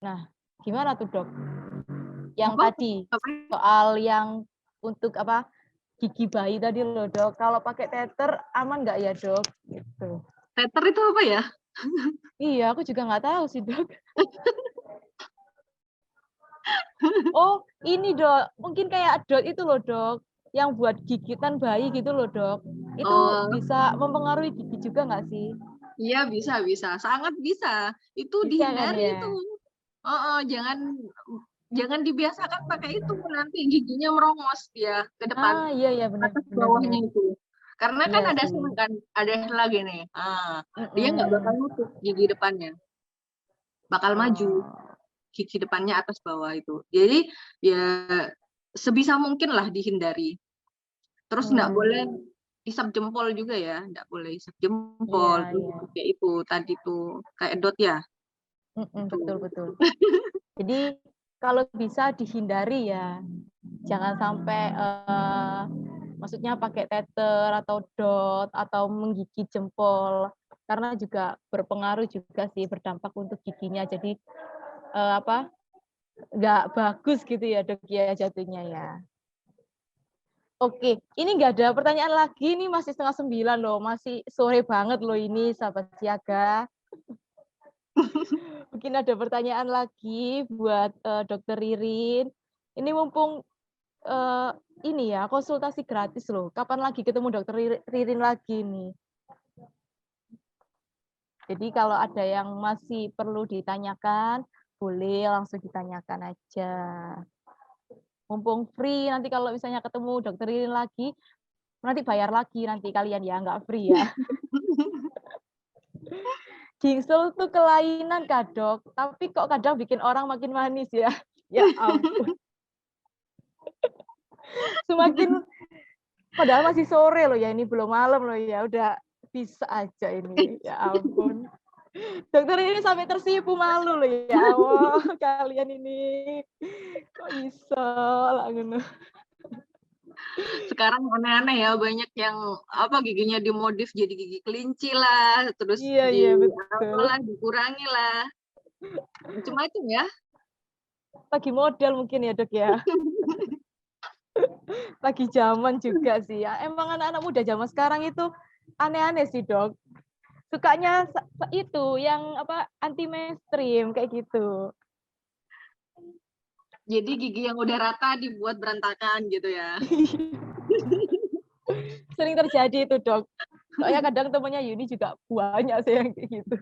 Speaker 1: Nah, gimana tuh dok? Yang tadi soal yang untuk apa gigi bayi tadi loh dok. Kalau pakai tether aman nggak ya dok? Gitu.
Speaker 2: Tether itu apa ya?
Speaker 1: Iya, aku juga nggak tahu sih dok. Oh, ini dok. Mungkin kayak dot itu loh dok. Yang buat gigitan bayi gitu loh dok. Itu bisa mempengaruhi gigi juga nggak sih?
Speaker 2: Iya bisa, sangat bisa. Itu
Speaker 1: bisa
Speaker 2: dihindari
Speaker 1: kan, ya?
Speaker 2: itu. Jangan dibiasakan pakai itu, nanti giginya merongos dia ke depan.
Speaker 1: Iya benar.
Speaker 2: Atas bawahnya itu. Karena kan
Speaker 1: Iya
Speaker 2: ada
Speaker 1: sih.
Speaker 2: ada lagi nih. Dia nggak bakal nutup gigi depannya. Bakal maju. Gigi depannya atas bawah itu. Jadi ya sebisa mungkin lah dihindari. Terus nggak boleh isap jempol juga ya, nggak boleh isap jempol. Kayak itu tadi tuh kayak dot ya.
Speaker 1: Betul. Jadi kalau bisa dihindari ya, jangan sampai maksudnya pakai tether atau dot atau menggigit jempol, karena juga berpengaruh juga sih, berdampak untuk giginya. Jadi nggak bagus gitu ya dok ya jatuhnya ya. Oke, ini nggak ada pertanyaan lagi, ini masih 8:30 loh, masih sore banget loh ini, sahabat siaga. Mungkin ada pertanyaan lagi buat Dokter Ririn. Ini mumpung ini ya, konsultasi gratis loh. Kapan lagi ketemu Dokter Ririn lagi nih? Jadi kalau ada yang masih perlu ditanyakan, boleh langsung ditanyakan aja. Mumpung free, nanti kalau misalnya ketemu Dokter Ririn lagi, nanti bayar lagi nanti kalian ya, nggak free ya. Gingsul tuh kelainan Kak Dok, tapi kok kadang bikin orang makin manis ya. Ya ampun. Semakin, padahal masih sore loh ya, ini belum malam loh ya, udah bisa aja ini. Ya ampun. Dokter ini sampai tersipu malu loh ya Allah, kalian ini kok bisa lah ngono.
Speaker 2: Sekarang aneh-aneh ya, banyak yang apa giginya dimodif jadi gigi kelinci lah, terus
Speaker 1: Iya betul.
Speaker 2: apalah dikurangi lah. Macam-macam ya.
Speaker 1: Lagi model mungkin ya Dok ya. Lagi zaman juga sih ya. Emang anak-anak muda zaman sekarang itu aneh-aneh sih Dok. Sukanya itu yang apa anti mainstream kayak gitu.
Speaker 2: Jadi gigi yang udah rata dibuat berantakan gitu ya.
Speaker 1: Sering terjadi itu Dok. Soalnya kadang temennya Yuni juga banyak sih yang kayak gitu.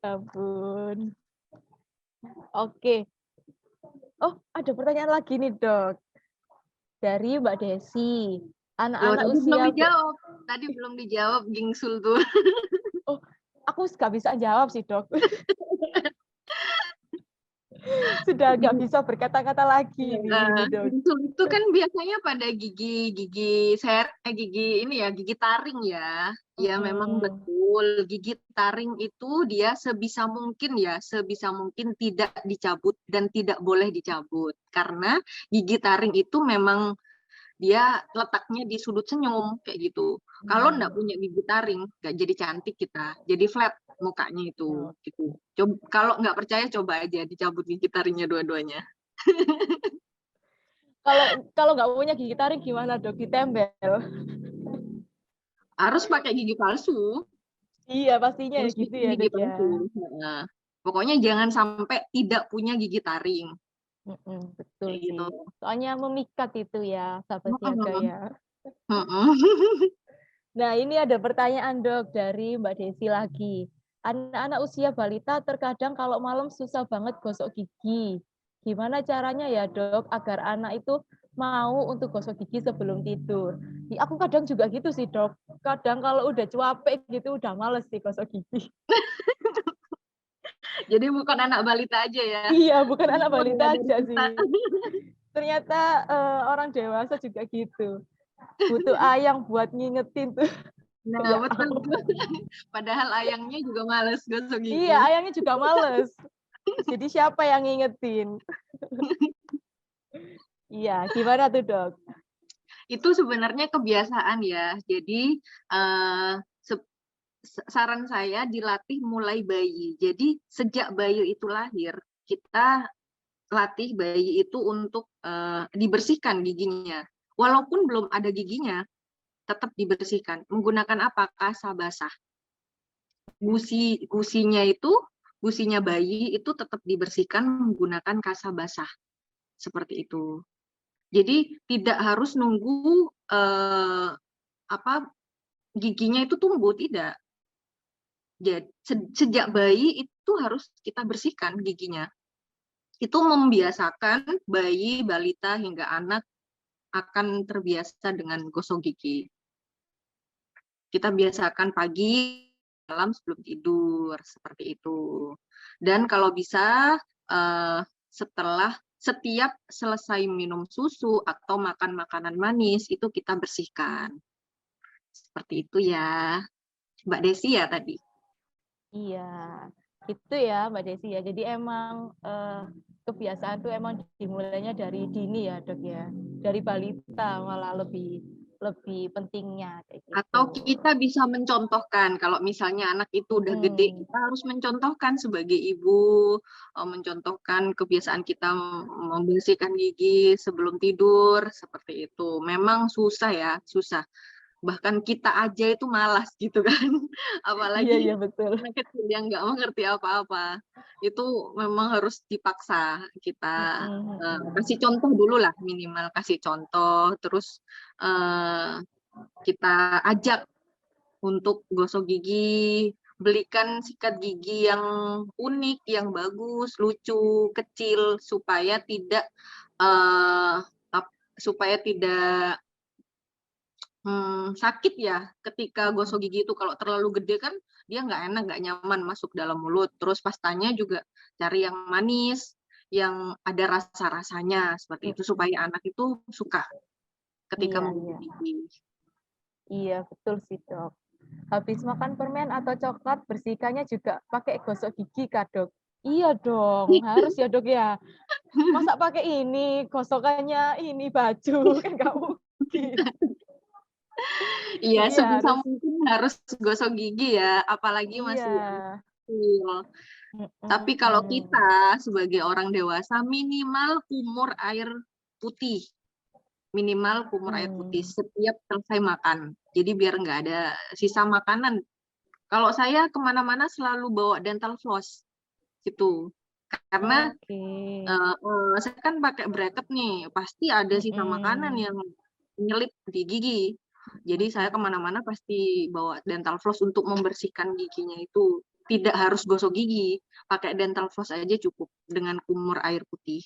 Speaker 1: Ampun. Oke. Oh, ada pertanyaan lagi nih Dok. Dari Mbak Desi. Anak-anak
Speaker 2: Tadi belum
Speaker 1: usia
Speaker 2: dijawab. Tadi belum dijawab Gingsul tuh.
Speaker 1: Oh, aku nggak bisa jawab sih Dok. Sudah nggak bisa berkata-kata lagi ini Dok.
Speaker 2: Gingsul itu kan biasanya pada gigi ini ya, gigi taring ya. Ya memang betul, gigi taring itu dia sebisa mungkin tidak dicabut dan tidak boleh dicabut. Karena gigi taring itu memang dia letaknya di sudut senyum kayak gitu. Kalau nggak punya gigi taring, nggak jadi cantik kita, jadi flat mukanya itu. Gitu. Coba, kalau nggak percaya coba aja dicabut gigi taringnya dua-duanya.
Speaker 1: Kalau nggak punya gigi taring gimana Dok? Ditempel?
Speaker 2: Harus pakai gigi palsu.
Speaker 1: Iya pastinya ya
Speaker 2: Harus
Speaker 1: gitu
Speaker 2: bikin
Speaker 1: ya
Speaker 2: gigi
Speaker 1: Dok ya.
Speaker 2: palsu. Nah, pokoknya jangan sampai tidak punya gigi taring.
Speaker 1: Betul
Speaker 2: Kayak
Speaker 1: sih.
Speaker 2: gitu.
Speaker 1: Soalnya memikat itu ya sahabat siaga ya. Nah ini ada pertanyaan Dok dari Mbak Desi lagi. Anak-anak usia balita terkadang kalau malam susah banget gosok gigi. Gimana caranya ya Dok agar anak itu mau untuk gosok gigi sebelum tidur? Aku kadang juga gitu sih Dok. Kadang kalau udah cuapek gitu udah males sih gosok gigi.
Speaker 2: Jadi bukan anak balita aja ya.
Speaker 1: Iya, bukan anak balita
Speaker 2: Dari
Speaker 1: aja
Speaker 2: kita.
Speaker 1: sih. Ternyata orang dewasa juga gitu. Butuh ayang buat ngingetin tuh.
Speaker 2: Nah,
Speaker 1: Ya
Speaker 2: betul.
Speaker 1: ampun.
Speaker 2: Padahal ayangnya juga males gosok
Speaker 1: Iya,
Speaker 2: gigi.
Speaker 1: ayangnya juga males. Jadi siapa yang ngingetin? Iya, gimana tuh Dok?
Speaker 2: Itu sebenarnya kebiasaan ya. Jadi saran saya dilatih mulai bayi. Jadi sejak bayi itu lahir, kita latih bayi itu untuk dibersihkan giginya. Walaupun belum ada giginya, tetap dibersihkan. Menggunakan apa? Kasa basah. Gusinya bayi itu tetap dibersihkan menggunakan kasa basah. Seperti itu. Jadi tidak harus nunggu giginya itu tumbuh, tidak. Jadi sejak bayi itu harus kita bersihkan giginya. Itu membiasakan bayi, balita hingga anak akan terbiasa dengan gosok gigi. Kita biasakan pagi, malam sebelum tidur, seperti itu. Dan kalau bisa setiap selesai minum susu atau makan makanan manis itu kita bersihkan. Seperti itu ya. Mbak Desi ya tadi.
Speaker 1: Iya, itu ya Mbak Desi ya. Jadi emang kebiasaan tuh emang dimulainya dari dini ya Dok ya. Dari balita malah lebih lebih pentingnya kayak
Speaker 2: Atau
Speaker 1: gitu.
Speaker 2: kita bisa mencontohkan, kalau misalnya anak itu udah gede, kita harus mencontohkan sebagai ibu, mencontohkan kebiasaan kita membersihkan gigi sebelum tidur, seperti itu. Memang susah ya, susah. Bahkan kita aja itu malas gitu kan,
Speaker 1: Iya iya
Speaker 2: apalagi
Speaker 1: betul.
Speaker 2: anak kecil yang nggak mengerti apa-apa. Itu memang harus dipaksa kita kasih contoh dulu lah, minimal kasih contoh, terus kita ajak untuk gosok gigi, belikan sikat gigi yang unik, yang bagus, lucu, kecil, supaya tidak supaya tidak sakit ya ketika gosok gigi itu. Kalau terlalu gede kan dia nggak enak, nggak nyaman masuk dalam mulut. Terus pastanya juga cari yang manis, yang ada rasa-rasanya seperti itu, supaya anak itu suka ketika
Speaker 1: Iya
Speaker 2: menggosok
Speaker 1: iya.
Speaker 2: gigi.
Speaker 1: Iya betul sih dok. Habis makan permen atau coklat bersihkannya juga pakai gosok gigi kak dok? Iya dong, harus ya dok ya. Masa pakai ini gosokannya ini baju kan nggak mungkin.
Speaker 2: Iya,
Speaker 1: Jadi ya
Speaker 2: sebisa
Speaker 1: harus.
Speaker 2: mungkin harus gosok gigi ya, apalagi
Speaker 1: Iya.
Speaker 2: masih anak kecil. Tapi kalau
Speaker 1: Mm-mm.
Speaker 2: kita sebagai orang dewasa, minimal kumur air putih. Minimal kumur air putih setiap selesai makan. Jadi biar nggak ada sisa makanan. Kalau saya kemana-mana selalu bawa dental floss gitu. Karena
Speaker 1: Oke.
Speaker 2: saya kan pakai bracket nih, pasti ada sisa makanan
Speaker 1: Mm-mm.
Speaker 2: yang nyelip di gigi. Jadi saya kemana-mana pasti bawa dental floss untuk membersihkan giginya itu. Tidak harus gosok gigi, pakai dental floss aja cukup dengan kumur air putih.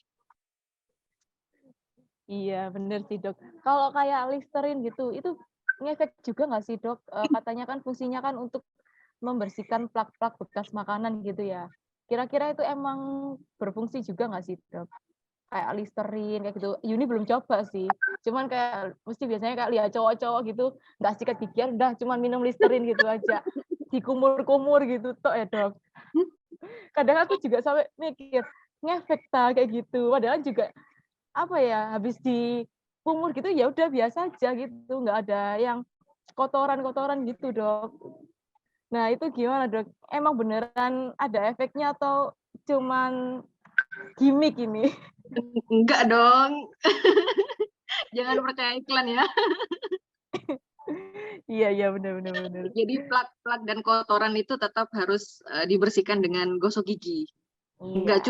Speaker 1: Iya, bener sih dok. Kalau kayak Listerine gitu, itu ngefek juga nggak sih dok? Katanya kan fungsinya kan untuk membersihkan plak-plak bekas makanan gitu ya. Kira-kira itu emang berfungsi juga nggak sih dok? Kayak Listerine kayak gitu. Yuni belum coba sih. Cuman kayak mesti biasanya kayak lihat cowok-cowok gitu nggak sikat gigian, udah cuman minum Listerine gitu aja. Dikumur-kumur gitu tok ya dok. Kadang aku juga sampai mikir ngefek kayak gitu. Padahal juga apa ya, habis dikumur gitu ya udah biasa aja gitu, nggak ada yang kotoran-kotoran gitu dok. Nah itu gimana dok? Emang beneran ada efeknya atau cuman gimmick ini?
Speaker 2: Enggak dong, jangan percaya iklan ya.
Speaker 1: Iya iya benar-benar benar.
Speaker 2: Jadi plak-plak dan kotoran itu tetap harus dibersihkan dengan gosok gigi.
Speaker 1: Iya.
Speaker 2: Nggak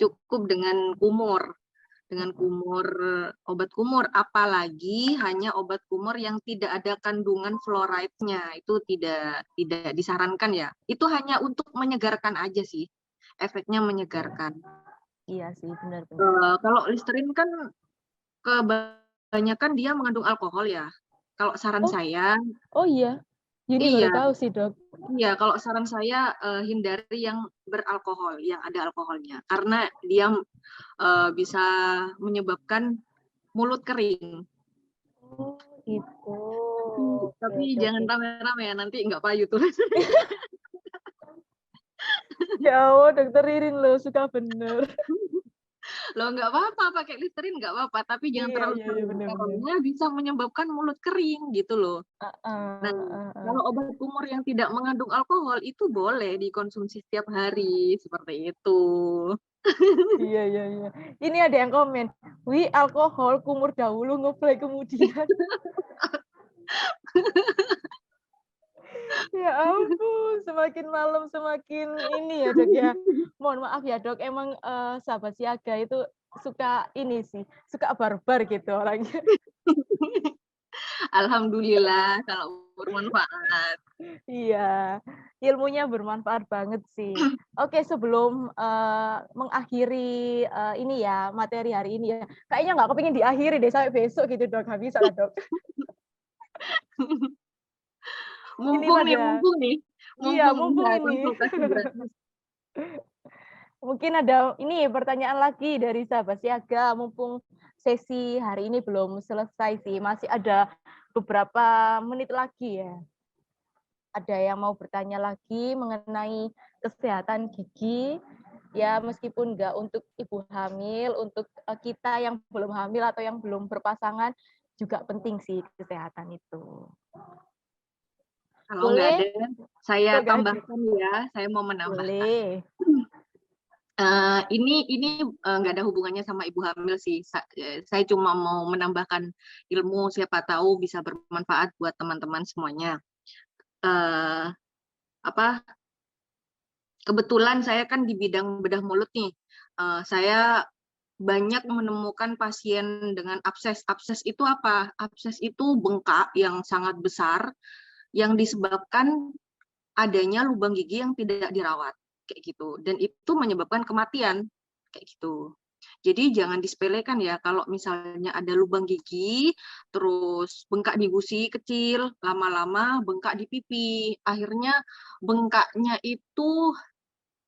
Speaker 2: cukup dengan kumur. Dengan kumur, obat kumur, apalagi hanya obat kumur yang tidak ada kandungan fluoride-nya, itu tidak disarankan ya. Itu hanya untuk menyegarkan aja sih, efeknya menyegarkan.
Speaker 1: Iya sih benar-benar.
Speaker 2: Kalau Listerine kan kebanyakan dia mengandung alkohol ya. Kalau saran
Speaker 1: Oh
Speaker 2: saya,
Speaker 1: oh iya, Yuni baru
Speaker 2: iya,
Speaker 1: tahu sih dok.
Speaker 2: iya, kalau saran saya hindari yang beralkohol, yang ada alkoholnya, karena dia bisa menyebabkan mulut kering.
Speaker 1: Oh gitu. Oke
Speaker 2: Tapi
Speaker 1: oke
Speaker 2: jangan
Speaker 1: oke.
Speaker 2: rame-rame ya, nanti nggak payu tuh.
Speaker 1: Ya Allah, dokter Ririn loh suka bener.
Speaker 2: Loh nggak apa-apa, pakai Listerine nggak apa-apa, tapi jangan
Speaker 1: Iya
Speaker 2: terlalu
Speaker 1: iya iya
Speaker 2: sering,
Speaker 1: benar-benar.
Speaker 2: karena bisa menyebabkan mulut kering gitu loh. Nah, kalau obat kumur yang tidak mengandung alkohol itu boleh dikonsumsi setiap hari, seperti itu.
Speaker 1: Iya iya iya. Ini ada yang komen, "Wi, alkohol kumur dahulu ngeplay kemudian." Ya ampun, semakin malam semakin ini ya, Dok, ya. Mohon maaf ya, Dok, emang, sahabat siaga itu suka ini sih, suka barbar gitu orangnya.
Speaker 2: Alhamdulillah kalau bermanfaat.
Speaker 1: Iya, ilmunya bermanfaat banget sih. Oke, sebelum, mengakhiri, ini ya, materi hari ini ya, kayaknya nggak kepingin diakhiri deh sampai besok gitu, Dok, nggak bisa lah, Dok. Ini
Speaker 2: Mumpung nih,
Speaker 1: pada
Speaker 2: mumpung nih,
Speaker 1: iya,
Speaker 2: mumpung
Speaker 1: mumpung
Speaker 2: bisa
Speaker 1: ini.
Speaker 2: konsultasi gratis.
Speaker 1: Mungkin ada ini pertanyaan lagi dari sahabat siaga, mumpung sesi hari ini belum selesai sih, masih ada beberapa menit lagi ya. Ada yang mau bertanya lagi mengenai kesehatan gigi, ya meskipun nggak untuk ibu hamil, untuk kita yang belum hamil atau yang belum berpasangan, juga penting sih kesehatan itu.
Speaker 2: Kalau nggak
Speaker 1: Boleh?
Speaker 2: ada, saya
Speaker 1: Kalau nggak ada.
Speaker 2: tambahkan ya, saya mau menambahkan.
Speaker 1: Boleh.
Speaker 2: Ini nggak ada hubungannya sama ibu hamil sih. Saya cuma mau menambahkan ilmu, siapa tahu bisa bermanfaat buat teman-teman semuanya. Kebetulan saya kan di bidang bedah mulut nih. Saya banyak menemukan pasien dengan abses. Abses itu apa? Abses itu bengkak yang sangat besar yang disebabkan adanya lubang gigi yang tidak dirawat kayak gitu, dan itu menyebabkan kematian kayak gitu. Jadi jangan disepelekan ya, kalau misalnya ada lubang gigi terus bengkak di gusi kecil, lama-lama bengkak di pipi, akhirnya bengkaknya itu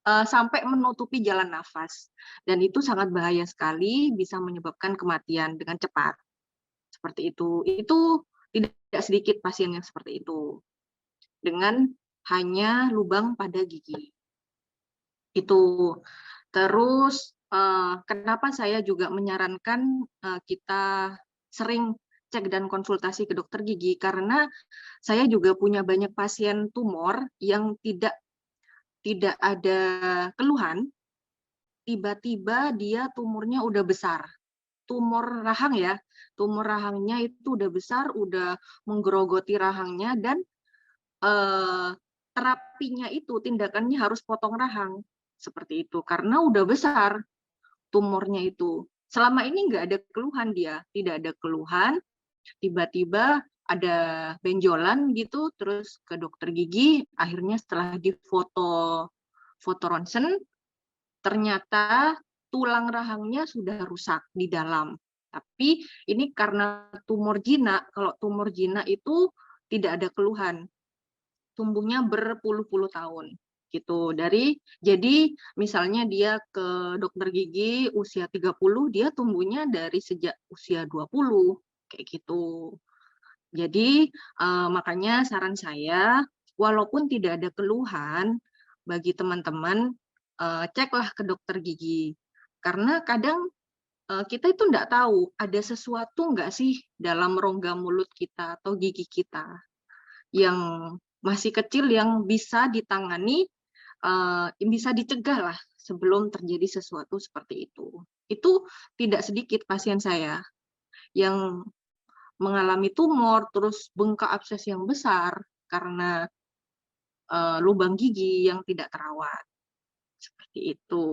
Speaker 2: sampai menutupi jalan nafas, dan itu sangat bahaya sekali, bisa menyebabkan kematian dengan cepat seperti itu. Itu tidak sedikit pasien yang seperti itu dengan hanya lubang pada gigi. Itu. Terus kenapa saya juga menyarankan kita sering cek dan konsultasi ke dokter gigi, karena saya juga punya banyak pasien tumor yang tidak ada keluhan, tiba-tiba dia tumornya udah besar. Tumor rahang ya, tumor rahangnya itu udah besar, udah menggerogoti rahangnya, dan terapinya itu, tindakannya harus potong rahang seperti itu karena udah besar tumornya itu. Selama ini nggak ada keluhan, dia tidak ada keluhan, tiba-tiba ada benjolan gitu, terus ke dokter gigi, akhirnya setelah difoto ronsen, ternyata tulang rahangnya sudah rusak di dalam. Tapi ini karena tumor jinak. Kalau tumor jinak itu tidak ada keluhan, tumbuhnya berpuluh-puluh tahun gitu. Jadi misalnya dia ke dokter gigi usia 30, dia tumbuhnya dari sejak usia 20 kayak gitu. Jadi makanya saran saya, walaupun tidak ada keluhan, bagi teman-teman ceklah ke dokter gigi, karena kadang kita itu enggak tahu ada sesuatu enggak sih dalam rongga mulut kita atau gigi kita yang masih kecil yang bisa ditangani, bisa dicegah lah sebelum terjadi sesuatu seperti itu. Itu tidak sedikit pasien saya yang mengalami tumor, terus bengkak abses yang besar karena lubang gigi yang tidak terawat. Seperti itu.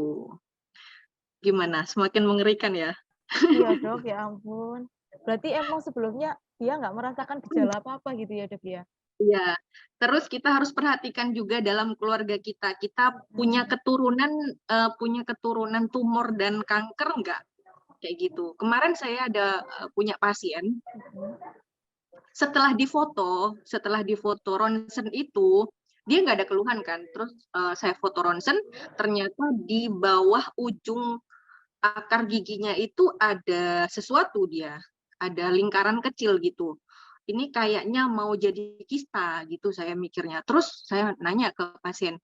Speaker 2: Gimana? Semakin mengerikan ya?
Speaker 1: Iya dok, ya ampun. Berarti emang sebelumnya dia nggak merasakan gejala apa-apa gitu ya dok ya?
Speaker 2: Iya, terus kita harus perhatikan juga dalam keluarga kita. Kita punya keturunan tumor dan kanker enggak? Kayak gitu. Kemarin saya ada punya pasien, setelah difoto ronsen itu, dia nggak ada keluhan kan. Terus saya foto ronsen, ternyata di bawah ujung akar giginya itu ada sesuatu dia. Ada lingkaran kecil gitu. Ini kayaknya mau jadi kista gitu saya mikirnya. Terus saya nanya ke pasien,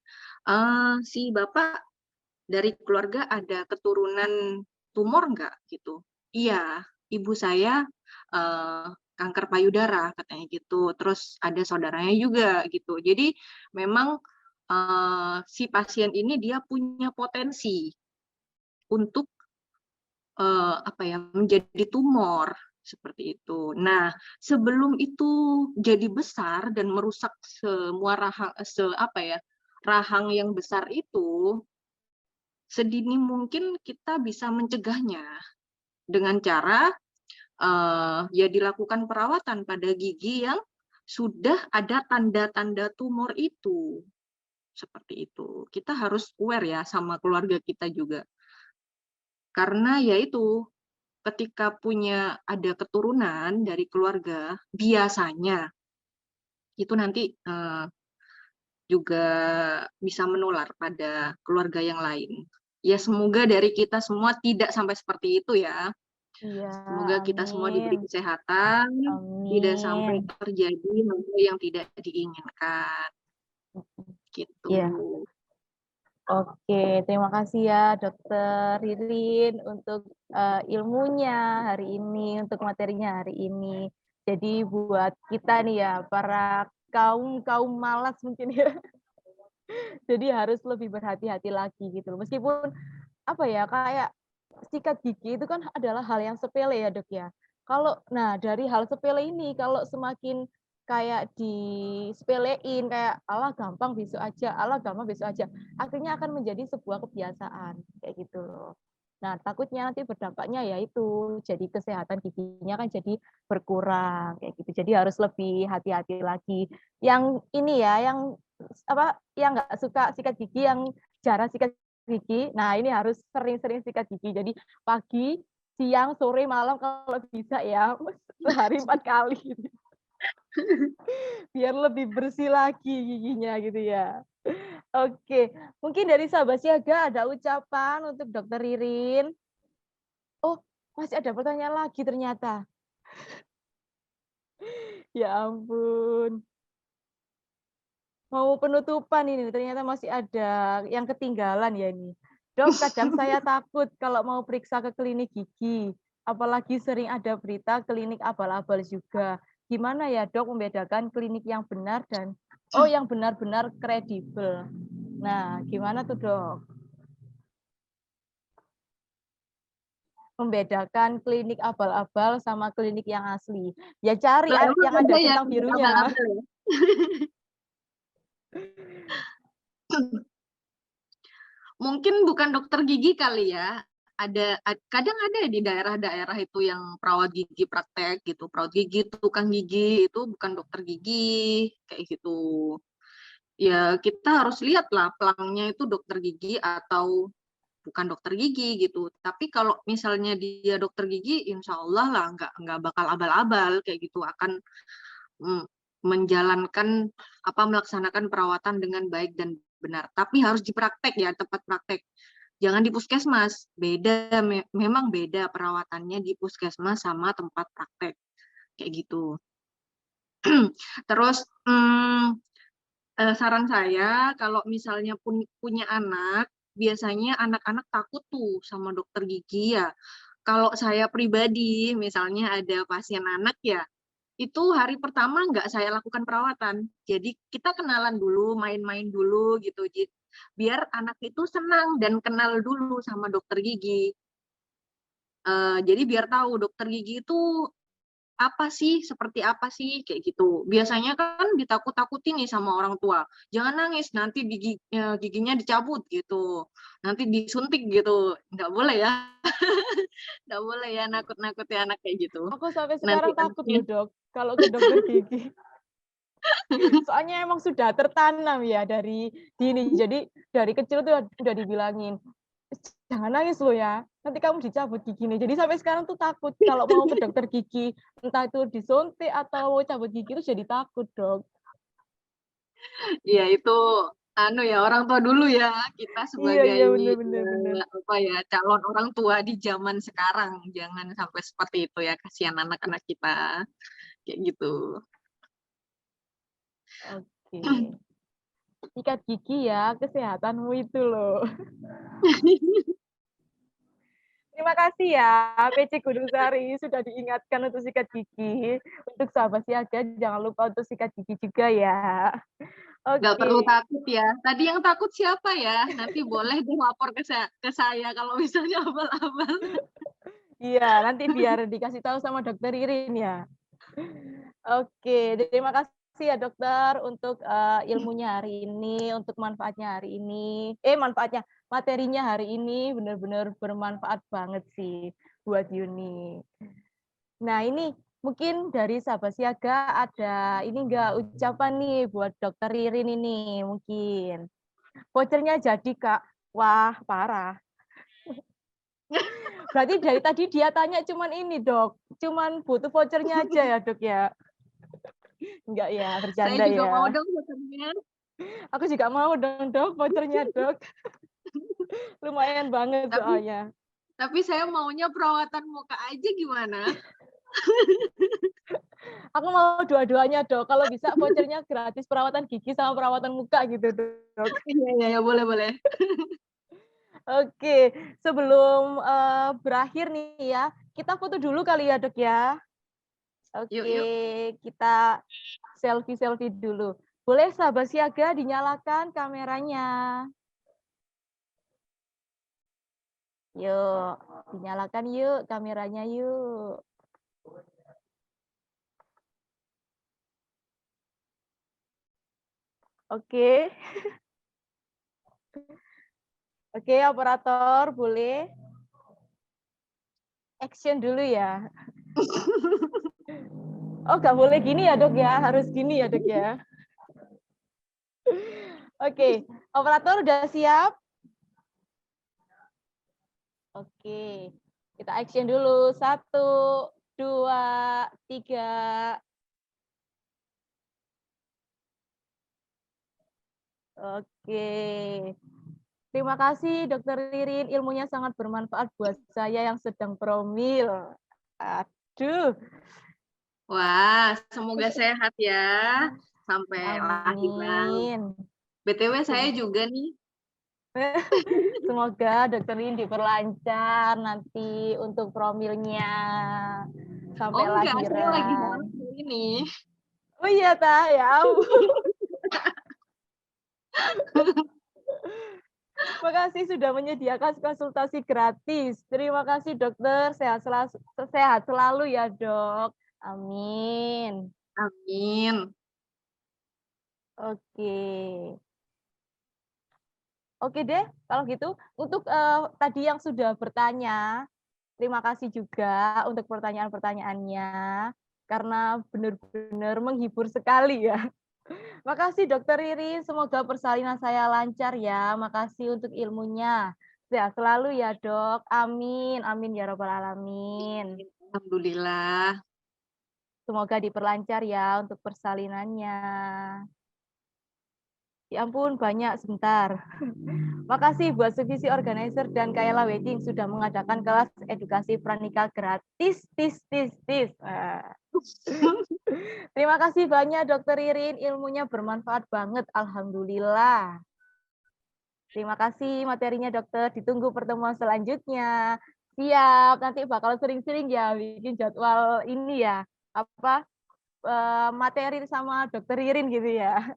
Speaker 2: si bapak dari keluarga ada keturunan tumor nggak gitu? Iya, ibu saya kanker payudara katanya gitu. Terus ada saudaranya juga gitu. Jadi memang si pasien ini dia punya potensi untuk menjadi tumor seperti itu. Nah, sebelum itu jadi besar dan merusak semua rahang yang besar itu, sedini mungkin kita bisa mencegahnya dengan cara ya dilakukan perawatan pada gigi yang sudah ada tanda-tanda tumor itu. Seperti itu. Kita harus aware ya sama keluarga kita juga. Karena ya itu, ketika ada keturunan dari keluarga, biasanya itu nanti juga bisa menular pada keluarga yang lain. Ya semoga dari kita semua tidak sampai seperti itu ya.
Speaker 1: Iya,
Speaker 2: Semoga kita semua diberi kesehatan, tidak sampai terjadi hal yang tidak diinginkan. Gitu.
Speaker 1: Iya. Oke, terima kasih ya Dokter Ririn untuk ilmunya hari ini, untuk materinya hari ini. Jadi buat kita nih ya, para kaum malas mungkin ya, jadi harus lebih berhati-hati lagi gitu. Meskipun apa ya, kayak sikat gigi itu kan adalah hal yang sepele ya, Dok, ya. Nah dari hal sepele ini kalau semakin kayak disepelein, kayak, "Alah gampang besok aja, alah gampang besok aja," akhirnya akan menjadi sebuah kebiasaan, kayak gitu loh. Nah takutnya nanti berdampaknya ya itu, jadi kesehatan giginya kan jadi berkurang, kayak gitu. Jadi harus lebih hati-hati lagi. Yang ini ya, yang nggak suka sikat gigi, yang jarang sikat gigi, nah ini harus sering-sering sikat gigi. Jadi pagi, siang, sore, malam kalau bisa ya, sehari 4 kali gitu. Biar lebih bersih lagi giginya gitu ya. Oke, mungkin dari sahabat siaga ada ucapan untuk Dokter Ririn? Oh, masih ada pertanyaan lagi ternyata. Ya ampun. Mau penutupan ini, ternyata masih ada yang ketinggalan ya ini. Dok, kadang saya takut kalau mau periksa ke klinik gigi, apalagi sering ada berita klinik abal-abal juga. Gimana ya dok membedakan klinik yang benar dan yang benar-benar kredibel. Nah, gimana tuh dok? Membedakan klinik abal-abal sama klinik yang asli. Ya cari
Speaker 2: Lah, emang
Speaker 1: yang ada
Speaker 2: ya
Speaker 1: centang
Speaker 2: klinik
Speaker 1: birunya.
Speaker 2: abal-abal ya? Mungkin bukan dokter gigi kali ya. Kadang ada di daerah-daerah itu yang perawat gigi praktek gitu, perawat gigi, tukang gigi itu bukan dokter gigi kayak gitu. Ya kita harus lihat lah pelangnya itu dokter gigi atau bukan dokter gigi gitu. Tapi kalau misalnya dia dokter gigi, insya Allah lah nggak bakal abal-abal kayak gitu, akan menjalankan melaksanakan perawatan dengan baik dan benar. Tapi harus dipraktek ya, tempat praktek. Jangan di puskesmas, beda, memang beda perawatannya di puskesmas sama tempat praktek, kayak gitu. Terus saran saya kalau misalnya punya anak, biasanya anak-anak takut tuh sama dokter gigi ya. Kalau saya pribadi, misalnya ada pasien anak ya, itu hari pertama nggak saya lakukan perawatan. Jadi kita kenalan dulu, main-main dulu gitu. Biar anak itu senang dan kenal dulu sama dokter gigi. Jadi biar tahu dokter gigi itu apa sih, seperti apa sih, kayak gitu. Biasanya kan ditakut-takutin nih sama orang tua. Jangan nangis, nanti giginya dicabut gitu. Nanti disuntik gitu. Nggak boleh ya. Nggak boleh ya nakut-nakuti anak kayak gitu.
Speaker 1: Aku sampai
Speaker 2: Nanti
Speaker 1: sekarang takut
Speaker 2: anaknya
Speaker 1: loh dok, kalau ke dokter gigi. Soalnya emang sudah tertanam ya dari dini. Jadi dari kecil tuh udah dibilangin, jangan nangis lo ya, nanti kamu dicabut giginya. Jadi sampai sekarang tuh takut kalau mau ke dokter gigi, entah itu disuntik atau mau cabut gigi itu jadi takut dok.
Speaker 2: ya itu orang tua dulu ya, kita sebagai
Speaker 1: Iya bener.
Speaker 2: calon orang tua di zaman sekarang, jangan sampai seperti itu ya, kasihan anak-anak kita kayak gitu.
Speaker 1: Oke. Sikat gigi ya, kesehatanmu itu loh. Terima kasih ya, PC Gunung Sari sudah diingatkan untuk sikat gigi. Untuk sahabat siaga, jangan lupa untuk sikat gigi juga ya.
Speaker 2: Nggak perlu
Speaker 1: Oke.
Speaker 2: takut ya. Tadi yang takut siapa ya? Nanti boleh deh lapor ke saya kalau misalnya abal-abal.
Speaker 1: Iya, nanti biar dikasih tahu sama dokter Irin ya. Oke, terima kasih ya dokter untuk ilmunya hari ini, untuk manfaatnya hari ini. Materinya hari ini benar-benar bermanfaat banget sih buat Yuni. Nah ini mungkin dari sahabat siaga ada ini enggak ucapan nih buat dokter Ririn ini mungkin. Vouchernya jadi Kak. Wah parah. Berarti dari tadi dia tanya cuman ini dok, cuman butuh vouchernya aja ya dok ya. Enggak ya,
Speaker 2: Saya
Speaker 1: bercanda
Speaker 2: juga
Speaker 1: ya.
Speaker 2: mau dong vouchernya.
Speaker 1: Aku juga mau dong dok vouchernya dok. Lumayan banget soalnya.
Speaker 2: Tapi saya maunya perawatan muka aja gimana?
Speaker 1: Aku mau dua-duanya, Dok. Kalau bisa vouchernya gratis perawatan gigi sama perawatan muka gitu, Dok.
Speaker 2: Iya, boleh, boleh.
Speaker 1: Oke, sebelum berakhir nih ya, kita foto dulu kali ya, Dok ya.
Speaker 2: Yuk,
Speaker 1: Oke,
Speaker 2: yuk.
Speaker 1: kita selfie-selfie dulu. Boleh sahabat siaga dinyalakan kameranya. Yuk, dinyalakan yuk kameranya yuk. Oke. Oke, operator boleh action dulu ya. Oh, nggak boleh gini ya, Dok ya. Harus gini ya, Dok ya. Oke, operator udah siap? Oke, kita action dulu. 1, 2, 3. Oke. Terima kasih Dokter Ririn, ilmunya sangat bermanfaat buat saya yang sedang promil. Aduh.
Speaker 2: Wah, semoga sehat ya sampai lahiran.
Speaker 1: Amin.
Speaker 2: BTW saya juga nih.
Speaker 1: Semoga Dokter Ririn diperlancar nanti untuk promilnya sampai
Speaker 2: Oh enggak, saya lagi
Speaker 1: lahiran.
Speaker 2: hamil ini.
Speaker 1: Oh iya, Ta, ya ampun. Terima kasih sudah menyediakan konsultasi gratis. Terima kasih dokter, sehat selalu ya dok. Amin.
Speaker 2: Amin.
Speaker 1: Oke. Oke deh, kalau gitu untuk tadi yang sudah bertanya, terima kasih juga untuk pertanyaan-pertanyaannya karena benar-benar menghibur sekali ya. Makasih Dokter Ririn, semoga persalinan saya lancar ya. Makasih untuk ilmunya. Sehat selalu ya dok. Amin. Amin ya robbal alamin.
Speaker 2: Alhamdulillah.
Speaker 1: Semoga diperlancar ya untuk persalinannya. Ya ampun, banyak sebentar. Makasih buat Sevisi Organizer dan Kayla Wedding sudah mengadakan kelas edukasi pranikah gratis. Terima kasih banyak Dokter Ririn, ilmunya bermanfaat banget. Alhamdulillah. Terima kasih materinya dokter. Ditunggu pertemuan selanjutnya. Siap, nanti bakal sering-sering ya bikin jadwal ini ya. Apa materi sama dokter Ririn gitu ya.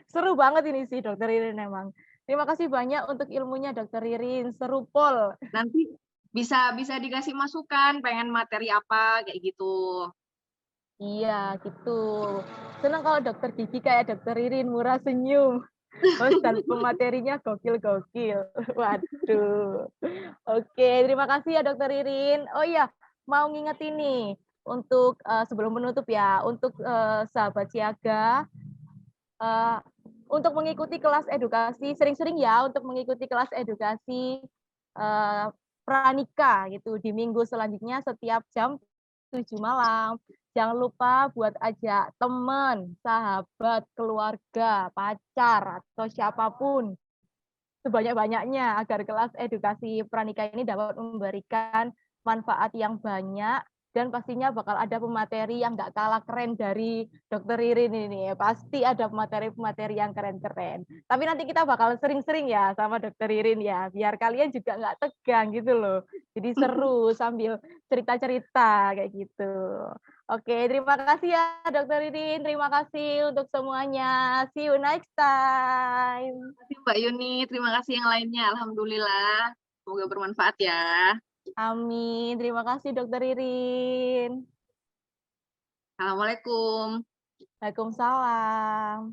Speaker 1: Seru banget ini sih dokter Ririn emang. Terima kasih banyak untuk ilmunya dokter Ririn. Seru pol.
Speaker 2: Nanti bisa dikasih masukan pengen materi apa kayak gitu.
Speaker 1: Iya, gitu. Senang kalau dokter gigi kayak dokter Ririn, murah senyum. Host dan pematerinya gokil-gokil. Waduh. Oke, terima kasih ya dokter Ririn. Oh iya, mau ngingetin nih untuk sebelum menutup ya, untuk sahabat siaga, untuk mengikuti kelas edukasi, sering-sering ya untuk mengikuti kelas edukasi pranika gitu di minggu selanjutnya setiap jam 7 malam. Jangan lupa buat ajak teman, sahabat, keluarga, pacar, atau siapapun sebanyak-banyaknya agar kelas edukasi pranikah ini dapat memberikan manfaat yang banyak dan pastinya bakal ada pemateri yang nggak kalah keren dari Dokter Ririn ini. Pasti ada pemateri-pemateri yang keren-keren. Tapi nanti kita bakal sering-sering ya sama Dokter Ririn ya, biar kalian juga nggak tegang gitu loh. Jadi seru sambil cerita-cerita kayak gitu. Oke, terima kasih ya Dokter Ririn. Terima kasih untuk semuanya. See you next time.
Speaker 2: Terima kasih Mbak Yuni, terima kasih yang lainnya. Alhamdulillah. Semoga bermanfaat ya.
Speaker 1: Amin. Terima kasih Dokter Ririn.
Speaker 2: Assalamualaikum.
Speaker 1: Waalaikumsalam.